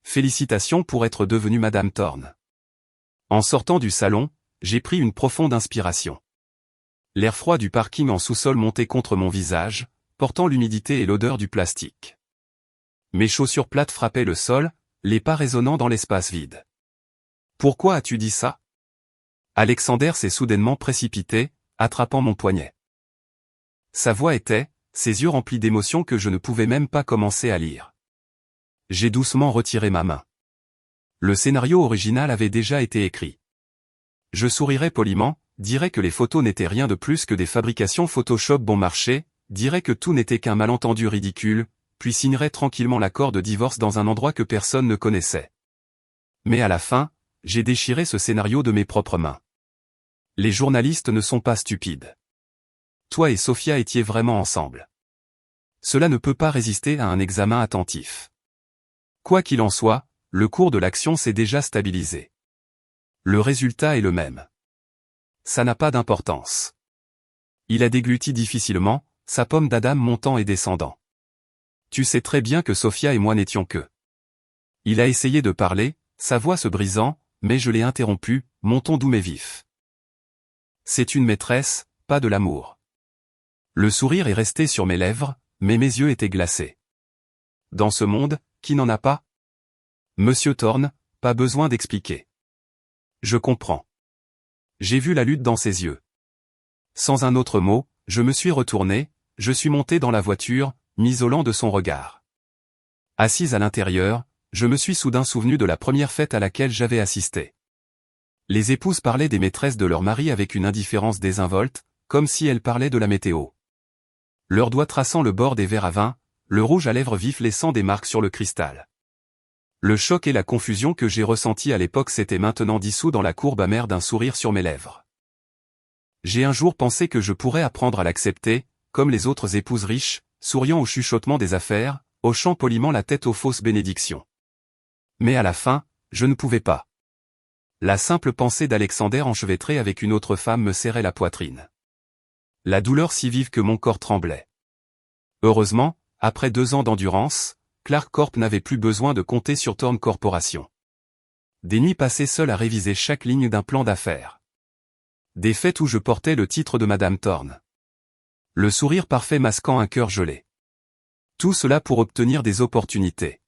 Félicitations pour être devenue Madame Thorne. En sortant du salon, j'ai pris une profonde inspiration. L'air froid du parking en sous-sol montait contre mon visage, portant l'humidité et l'odeur du plastique. Mes chaussures plates frappaient le sol, les pas résonnant dans l'espace vide. Pourquoi as-tu dit ça? Alexander s'est soudainement précipité, attrapant mon poignet. Sa voix était, ses yeux remplis d'émotions que je ne pouvais même pas commencer à lire. J'ai doucement retiré ma main. Le scénario original avait déjà été écrit. Je sourirais poliment, dirais que les photos n'étaient rien de plus que des fabrications Photoshop bon marché, dirais que tout n'était qu'un malentendu ridicule, puis signerais tranquillement l'accord de divorce dans un endroit que personne ne connaissait. Mais à la fin, j'ai déchiré ce scénario de mes propres mains. Les journalistes ne sont pas stupides. Toi et Sophia étiez vraiment ensemble. Cela ne peut pas résister à un examen attentif. Quoi qu'il en soit, le cours de l'action s'est déjà stabilisé. Le résultat est le même. Ça n'a pas d'importance. Il a dégluti difficilement, sa pomme d'Adam montant et descendant. Tu sais très bien que Sophia et moi n'étions que. Il a essayé de parler, sa voix se brisant, mais je l'ai interrompu, mon ton doux mais vif. C'est une maîtresse, pas de l'amour. Le sourire est resté sur mes lèvres, mais mes yeux étaient glacés. Dans ce monde, qui n'en a pas? Monsieur Thorne, pas besoin d'expliquer. Je comprends. J'ai vu la lutte dans ses yeux. Sans un autre mot, je me suis retourné, je suis monté dans la voiture, m'isolant de son regard. Assise à l'intérieur, je me suis soudain souvenu de la première fête à laquelle j'avais assisté. Les épouses parlaient des maîtresses de leur mari avec une indifférence désinvolte, comme si elles parlaient de la météo. Leurs doigts traçant le bord des verres à vin, le rouge à lèvres vif laissant des marques sur le cristal. Le choc et la confusion que j'ai ressentis à l'époque s'étaient maintenant dissous dans la courbe amère d'un sourire sur mes lèvres. J'ai un jour pensé que je pourrais apprendre à l'accepter, comme les autres épouses riches, souriant au chuchotement des affaires, hochant poliment la tête aux fausses bénédictions. Mais à la fin, je ne pouvais pas. La simple pensée d'Alexander enchevêtré avec une autre femme me serrait la poitrine. La douleur si vive que mon corps tremblait. Heureusement, après 2 ans d'endurance, Clark Corp n'avait plus besoin de compter sur Thorne Corporation. Des nuits passées seul à réviser chaque ligne d'un plan d'affaires. Des fêtes où je portais le titre de Madame Thorne. Le sourire parfait masquant un cœur gelé. Tout cela pour obtenir des opportunités.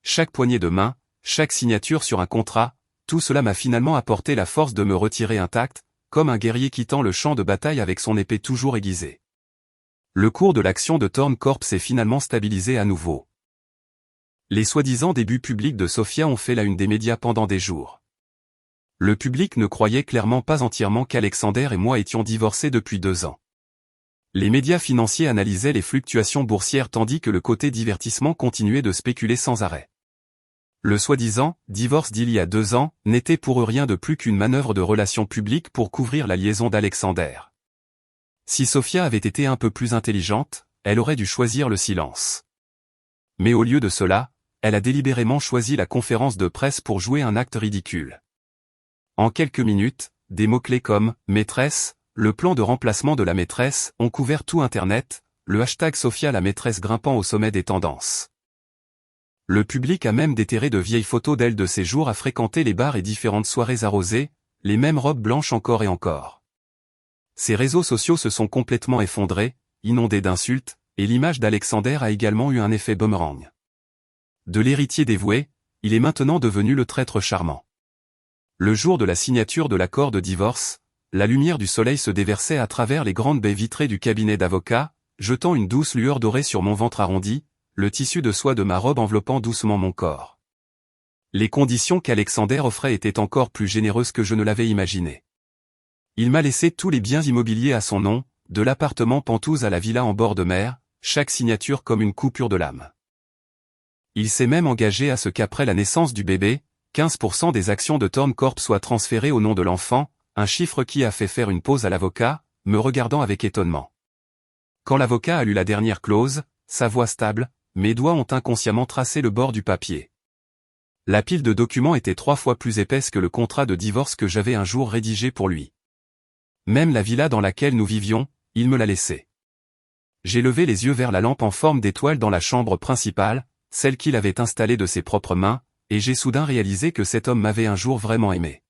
Chaque poignée de main, chaque signature sur un contrat, tout cela m'a finalement apporté la force de me retirer intact, comme un guerrier quittant le champ de bataille avec son épée toujours aiguisée. Le cours de l'action de Thorne Corp s'est finalement stabilisé à nouveau. Les soi-disant débuts publics de Sophia ont fait la une des médias pendant des jours. Le public ne croyait clairement pas entièrement qu'Alexander et moi étions divorcés depuis 2 ans. Les médias financiers analysaient les fluctuations boursières tandis que le côté divertissement continuait de spéculer sans arrêt. Le soi-disant « divorce d'il y a 2 ans » n'était pour eux rien de plus qu'une manœuvre de relations publiques pour couvrir la liaison d'Alexander. Si Sofia avait été un peu plus intelligente, elle aurait dû choisir le silence. Mais au lieu de cela, elle a délibérément choisi la conférence de presse pour jouer un acte ridicule. En quelques minutes, des mots-clés comme « maîtresse », le plan de remplacement de la maîtresse ont couvert tout Internet, le hashtag Sofia la maîtresse grimpant au sommet des tendances. Le public a même déterré de vieilles photos d'elle de ses jours à fréquenter les bars et différentes soirées arrosées, les mêmes robes blanches encore et encore. Ces réseaux sociaux se sont complètement effondrés, inondés d'insultes, et l'image d'Alexander a également eu un effet boomerang. De l'héritier dévoué, il est maintenant devenu le traître charmant. Le jour de la signature de l'accord de divorce, la lumière du soleil se déversait à travers les grandes baies vitrées du cabinet d'avocat, jetant une douce lueur dorée sur mon ventre arrondi, le tissu de soie de ma robe enveloppant doucement mon corps. Les conditions qu'Alexander offrait étaient encore plus généreuses que je ne l'avais imaginé. Il m'a laissé tous les biens immobiliers à son nom, de l'appartement Penthouse à la villa en bord de mer, chaque signature comme une coupure de l'âme. Il s'est même engagé à ce qu'après la naissance du bébé, 15% des actions de Thorn Corp soient transférées au nom de l'enfant, un chiffre qui a fait faire une pause à l'avocat, me regardant avec étonnement. Quand l'avocat a lu la dernière clause, sa voix stable, mes doigts ont inconsciemment tracé le bord du papier. La pile de documents était 3 fois plus épaisse que le contrat de divorce que j'avais un jour rédigé pour lui. Même la villa dans laquelle nous vivions, il me l'a laissée. J'ai levé les yeux vers la lampe en forme d'étoile dans la chambre principale, celle qu'il avait installée de ses propres mains, et j'ai soudain réalisé que cet homme m'avait un jour vraiment aimé.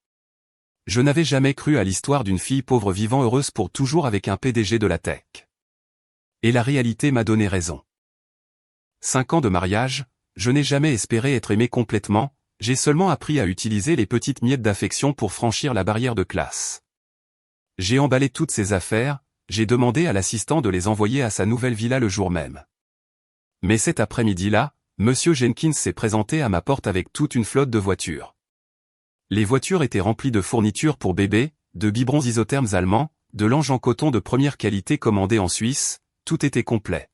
Je n'avais jamais cru à l'histoire d'une fille pauvre vivant heureuse pour toujours avec un PDG de la tech. Et la réalité m'a donné raison. 5 ans de mariage, je n'ai jamais espéré être aimé complètement, j'ai seulement appris à utiliser les petites miettes d'affection pour franchir la barrière de classe. J'ai emballé toutes ces affaires, j'ai demandé à l'assistant de les envoyer à sa nouvelle villa le jour même. Mais cet après-midi-là, Monsieur Jenkins s'est présenté à ma porte avec toute une flotte de voitures. Les voitures étaient remplies de fournitures pour bébé, de biberons isothermes allemands, de linge en coton de première qualité commandé en Suisse, tout était complet.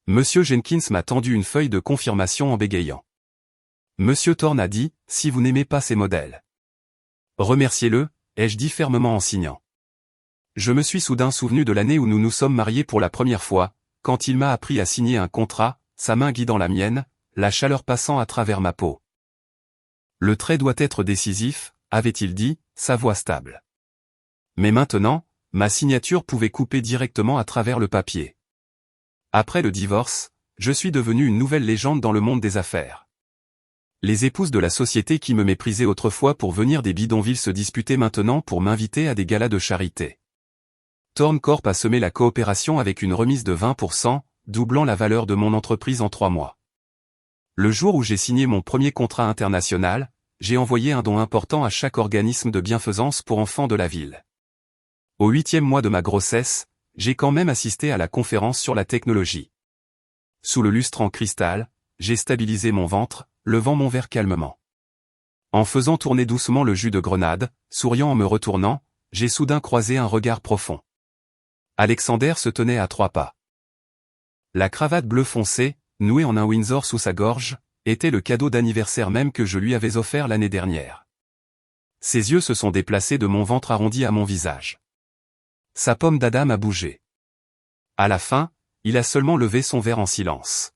Monsieur Jenkins m'a tendu une feuille de confirmation en bégayant. Monsieur Thorn a dit, si vous n'aimez pas ces modèles. Remerciez-le, ai-je dit fermement en signant. Je me suis soudain souvenu de l'année où nous nous sommes mariés pour la première fois, quand il m'a appris à signer un contrat, sa main guidant la mienne, la chaleur passant à travers ma peau. Le trait doit être décisif, avait-il dit, sa voix stable. Mais maintenant, ma signature pouvait couper directement à travers le papier. Après le divorce, je suis devenu une nouvelle légende dans le monde des affaires. Les épouses de la société qui me méprisaient autrefois pour venir des bidonvilles se disputaient maintenant pour m'inviter à des galas de charité. Thorn Corp a semé la coopération avec une remise de 20%, doublant la valeur de mon entreprise en 3 mois. Le jour où j'ai signé mon premier contrat international, j'ai envoyé un don important à chaque organisme de bienfaisance pour enfants de la ville. Au 8e mois de ma grossesse, j'ai quand même assisté à la conférence sur la technologie. Sous le lustre en cristal, j'ai stabilisé mon ventre, levant mon verre calmement. En faisant tourner doucement le jus de grenade, souriant en me retournant, j'ai soudain croisé un regard profond. Alexander se tenait à 3 pas. La cravate bleu foncé, nouée en un Windsor sous sa gorge, était le cadeau d'anniversaire même que je lui avais offert l'année dernière. Ses yeux se sont déplacés de mon ventre arrondi à mon visage. Sa pomme d'Adam a bougé. À la fin, il a seulement levé son verre en silence.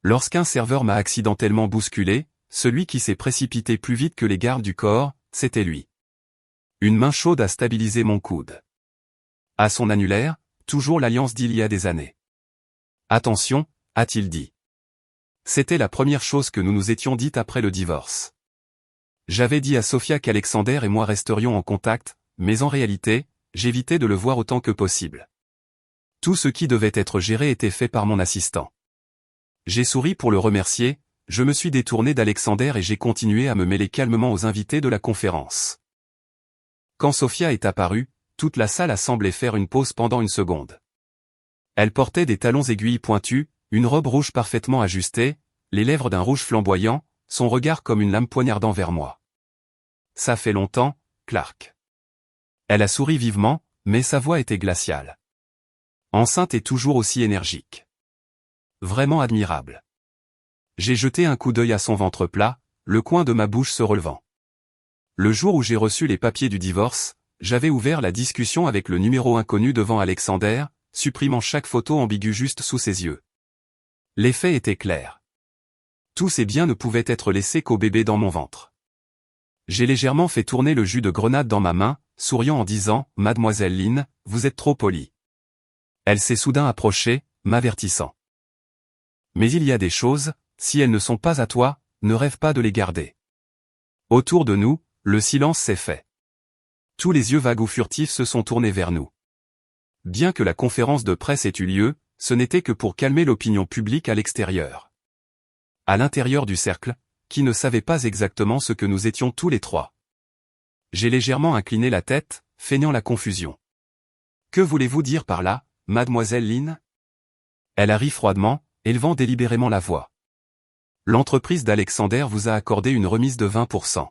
Lorsqu'un serveur m'a accidentellement bousculé, celui qui s'est précipité plus vite que les gardes du corps, c'était lui. Une main chaude a stabilisé mon coude. À son annulaire, toujours l'alliance d'il y a des années. Attention, a-t-il dit. C'était la première chose que nous nous étions dites après le divorce. J'avais dit à Sofia qu'Alexander et moi resterions en contact, mais en réalité, j'évitais de le voir autant que possible. Tout ce qui devait être géré était fait par mon assistant. J'ai souri pour le remercier, je me suis détourné d'Alexander et j'ai continué à me mêler calmement aux invités de la conférence. Quand Sofia est apparue, toute la salle a semblé faire une pause pendant une seconde. Elle portait des talons aiguilles pointus, une robe rouge parfaitement ajustée, les lèvres d'un rouge flamboyant, son regard comme une lame poignardant vers moi. Ça fait longtemps, Clark. Elle a souri vivement, mais sa voix était glaciale. Enceinte et toujours aussi énergique. Vraiment admirable. J'ai jeté un coup d'œil à son ventre plat, le coin de ma bouche se relevant. Le jour où j'ai reçu les papiers du divorce, j'avais ouvert la discussion avec le numéro inconnu devant Alexander, supprimant chaque photo ambiguë juste sous ses yeux. L'effet était clair. Tous ces biens ne pouvaient être laissés qu'au bébé dans mon ventre. J'ai légèrement fait tourner le jus de grenade dans ma main, souriant en disant « Mademoiselle Lynn, vous êtes trop polie ». Elle s'est soudain approchée, m'avertissant. Mais il y a des choses, si elles ne sont pas à toi, ne rêve pas de les garder. Autour de nous, le silence s'est fait. Tous les yeux vagues ou furtifs se sont tournés vers nous. Bien que la conférence de presse ait eu lieu, ce n'était que pour calmer l'opinion publique à l'extérieur. À l'intérieur du cercle, qui ne savait pas exactement ce que nous étions tous les trois. J'ai légèrement incliné la tête, feignant la confusion. Que voulez-vous dire par là, mademoiselle Lynn? Elle a ri froidement, élevant délibérément la voix. L'entreprise d'Alexander vous a accordé une remise de 20%.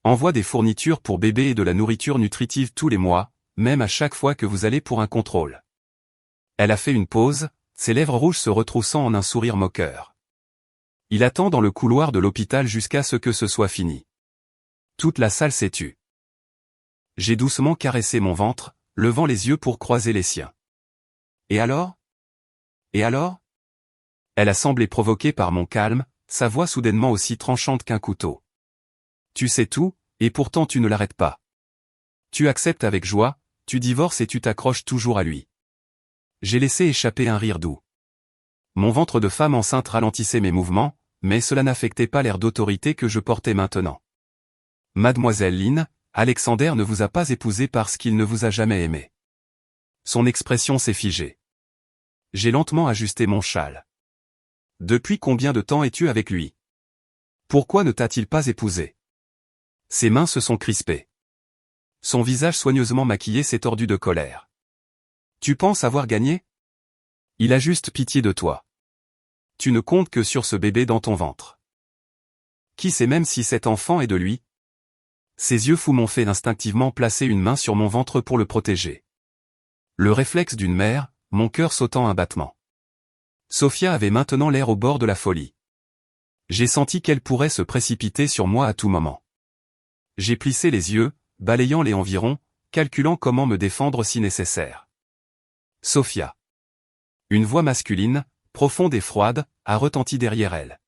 Envoie des fournitures pour bébé et de la nourriture nutritive tous les mois, même à chaque fois que vous allez pour un contrôle. Elle a fait une pause, ses lèvres rouges se retroussant en un sourire moqueur. Il attend dans le couloir de l'hôpital jusqu'à ce que ce soit fini. Toute la salle s'est tue. J'ai doucement caressé mon ventre, levant les yeux pour croiser les siens. Et alors? Et alors? Elle a semblé provoquée par mon calme, sa voix soudainement aussi tranchante qu'un couteau. Tu sais tout, et pourtant tu ne l'arrêtes pas. Tu acceptes avec joie, tu divorces et tu t'accroches toujours à lui. J'ai laissé échapper un rire doux. Mon ventre de femme enceinte ralentissait mes mouvements, mais cela n'affectait pas l'air d'autorité que je portais maintenant. Mademoiselle Lynn, Alexander ne vous a pas épousée parce qu'il ne vous a jamais aimé. Son expression s'est figée. J'ai lentement ajusté mon châle. Depuis combien de temps es-tu avec lui? Pourquoi ne t'a-t-il pas épousée? Ses mains se sont crispées. Son visage soigneusement maquillé s'est tordu de colère. Tu penses avoir gagné? Il a juste pitié de toi. Tu ne comptes que sur ce bébé dans ton ventre. Qui sait même si cet enfant est de lui? Ses yeux fous m'ont fait instinctivement placer une main sur mon ventre pour le protéger. Le réflexe d'une mère, mon cœur sautant un battement. Sophia avait maintenant l'air au bord de la folie. J'ai senti qu'elle pourrait se précipiter sur moi à tout moment. J'ai plissé les yeux, balayant les environs, calculant comment me défendre si nécessaire. Sophia. Une voix masculine, profonde et froide, a retenti derrière elle.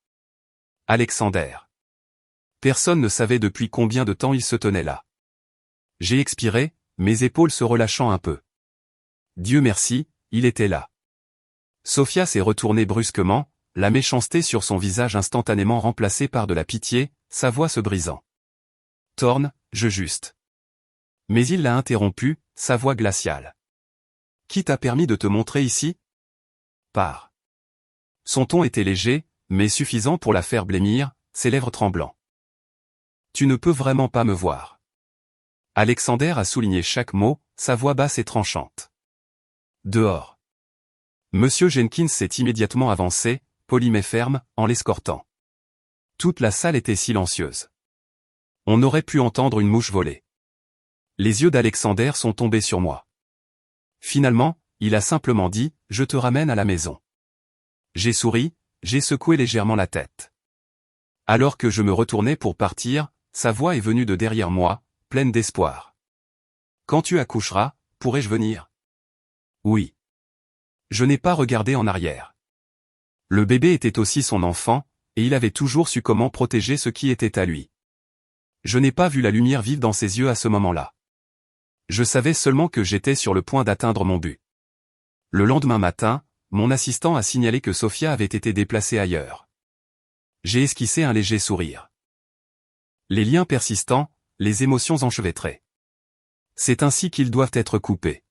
Alexander. Personne ne savait depuis combien de temps il se tenait là. J'ai expiré, mes épaules se relâchant un peu. Dieu merci, il était là. Sophia s'est retournée brusquement, la méchanceté sur son visage instantanément remplacée par de la pitié, sa voix se brisant. Thorne, je juste. Mais il l'a interrompu, sa voix glaciale. Qui t'a permis de te montrer ici? Pars. Son ton était léger, mais suffisant pour la faire blêmir, ses lèvres tremblant. Tu ne peux vraiment pas me voir. Alexander a souligné chaque mot, sa voix basse et tranchante. Dehors. Monsieur Jenkins s'est immédiatement avancé, poli mais ferme, en l'escortant. Toute la salle était silencieuse. On aurait pu entendre une mouche voler. Les yeux d'Alexander sont tombés sur moi. Finalement, il a simplement dit « Je te ramène à la maison ». J'ai souri, j'ai secoué légèrement la tête. Alors que je me retournais pour partir, sa voix est venue de derrière moi, pleine d'espoir. Quand tu accoucheras, pourrais-je venir? Oui. Je n'ai pas regardé en arrière. Le bébé était aussi son enfant, et il avait toujours su comment protéger ce qui était à lui. Je n'ai pas vu la lumière vive dans ses yeux à ce moment-là. Je savais seulement que j'étais sur le point d'atteindre mon but. Le lendemain matin, mon assistant a signalé que Sophia avait été déplacée ailleurs. J'ai esquissé un léger sourire. Les liens persistants, les émotions enchevêtrées. C'est ainsi qu'ils doivent être coupés.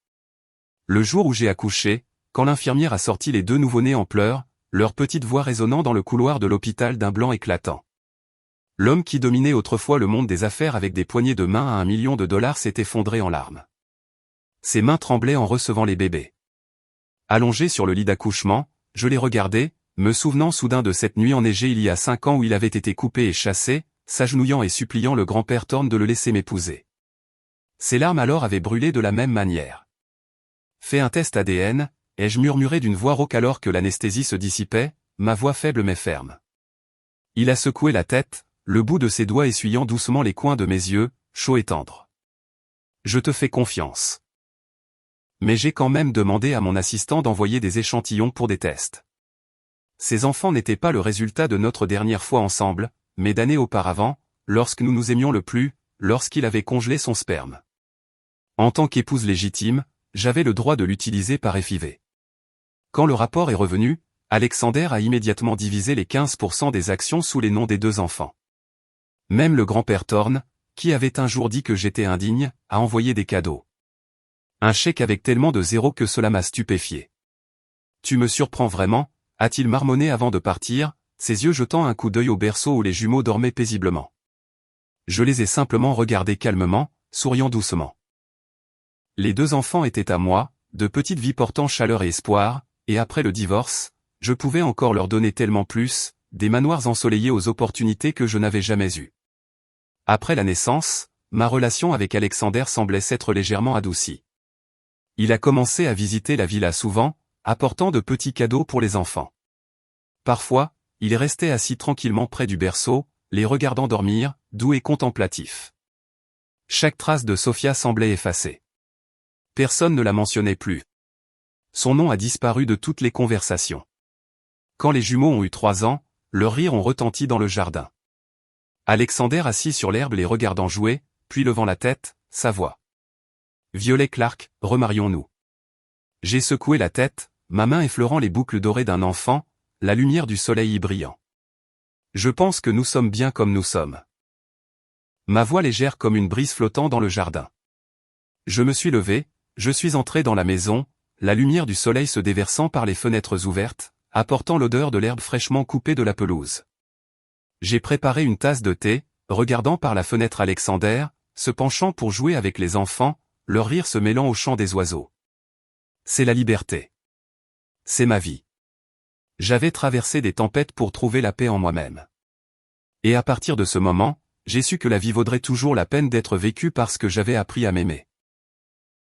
Le jour où j'ai accouché, quand l'infirmière a sorti les deux nouveau-nés en pleurs, leur petite voix résonnant dans le couloir de l'hôpital d'un blanc éclatant. L'homme qui dominait autrefois le monde des affaires avec des poignées de main à $1 million s'est effondré en larmes. Ses mains tremblaient en recevant les bébés. Allongé sur le lit d'accouchement, je les regardais, me souvenant soudain de cette nuit enneigée il y a 5 ans où il avait été coupé et chassé, s'agenouillant et suppliant le grand-père Thorne de le laisser m'épouser. Ses larmes alors avaient brûlé de la même manière. Fais un test ADN, ai-je murmuré d'une voix rauque alors que l'anesthésie se dissipait, ma voix faible mais ferme. Il a secoué la tête, le bout de ses doigts essuyant doucement les coins de mes yeux, chauds et tendres. Je te fais confiance. Mais j'ai quand même demandé à mon assistant d'envoyer des échantillons pour des tests. Ces enfants n'étaient pas le résultat de notre dernière fois ensemble, mais d'années auparavant, lorsque nous nous aimions le plus, lorsqu'il avait congelé son sperme. En tant qu'épouse légitime, j'avais le droit de l'utiliser par FIV. Quand le rapport est revenu, Alexander a immédiatement divisé les 15% des actions sous les noms des 2 enfants. Même le grand-père Thorne, qui avait un jour dit que j'étais indigne, a envoyé des cadeaux. Un chèque avec tellement de zéros que cela m'a stupéfié. Tu me surprends vraiment, a-t-il marmonné avant de partir, ses yeux jetant un coup d'œil au berceau où les jumeaux dormaient paisiblement. Je les ai simplement regardés calmement, souriant doucement. Les 2 enfants étaient à moi, de petites vies portant chaleur et espoir, et après le divorce, je pouvais encore leur donner tellement plus, des manoirs ensoleillés aux opportunités que je n'avais jamais eues. Après la naissance, ma relation avec Alexander semblait s'être légèrement adoucie. Il a commencé à visiter la villa souvent, apportant de petits cadeaux pour les enfants. Parfois, il restait assis tranquillement près du berceau, les regardant dormir, doux et contemplatif. Chaque trace de Sophia semblait effacée. Personne ne la mentionnait plus. Son nom a disparu de toutes les conversations. Quand les jumeaux ont eu 3 ans, leurs rires ont retenti dans le jardin. Alexander assis sur l'herbe les regardant jouer, puis levant la tête, sa voix. Violet Clark, remarions-nous. J'ai secoué la tête, ma main effleurant les boucles dorées d'un enfant, la lumière du soleil y brillant. Je pense que nous sommes bien comme nous sommes. Ma voix légère comme une brise flottant dans le jardin. Je me suis levé, je suis entré dans la maison, la lumière du soleil se déversant par les fenêtres ouvertes, apportant l'odeur de l'herbe fraîchement coupée de la pelouse. J'ai préparé une tasse de thé, regardant par la fenêtre Alexander, se penchant pour jouer avec les enfants, leur rire se mêlant au chant des oiseaux. C'est la liberté. C'est ma vie. J'avais traversé des tempêtes pour trouver la paix en moi-même. Et à partir de ce moment, j'ai su que la vie vaudrait toujours la peine d'être vécue parce que j'avais appris à m'aimer.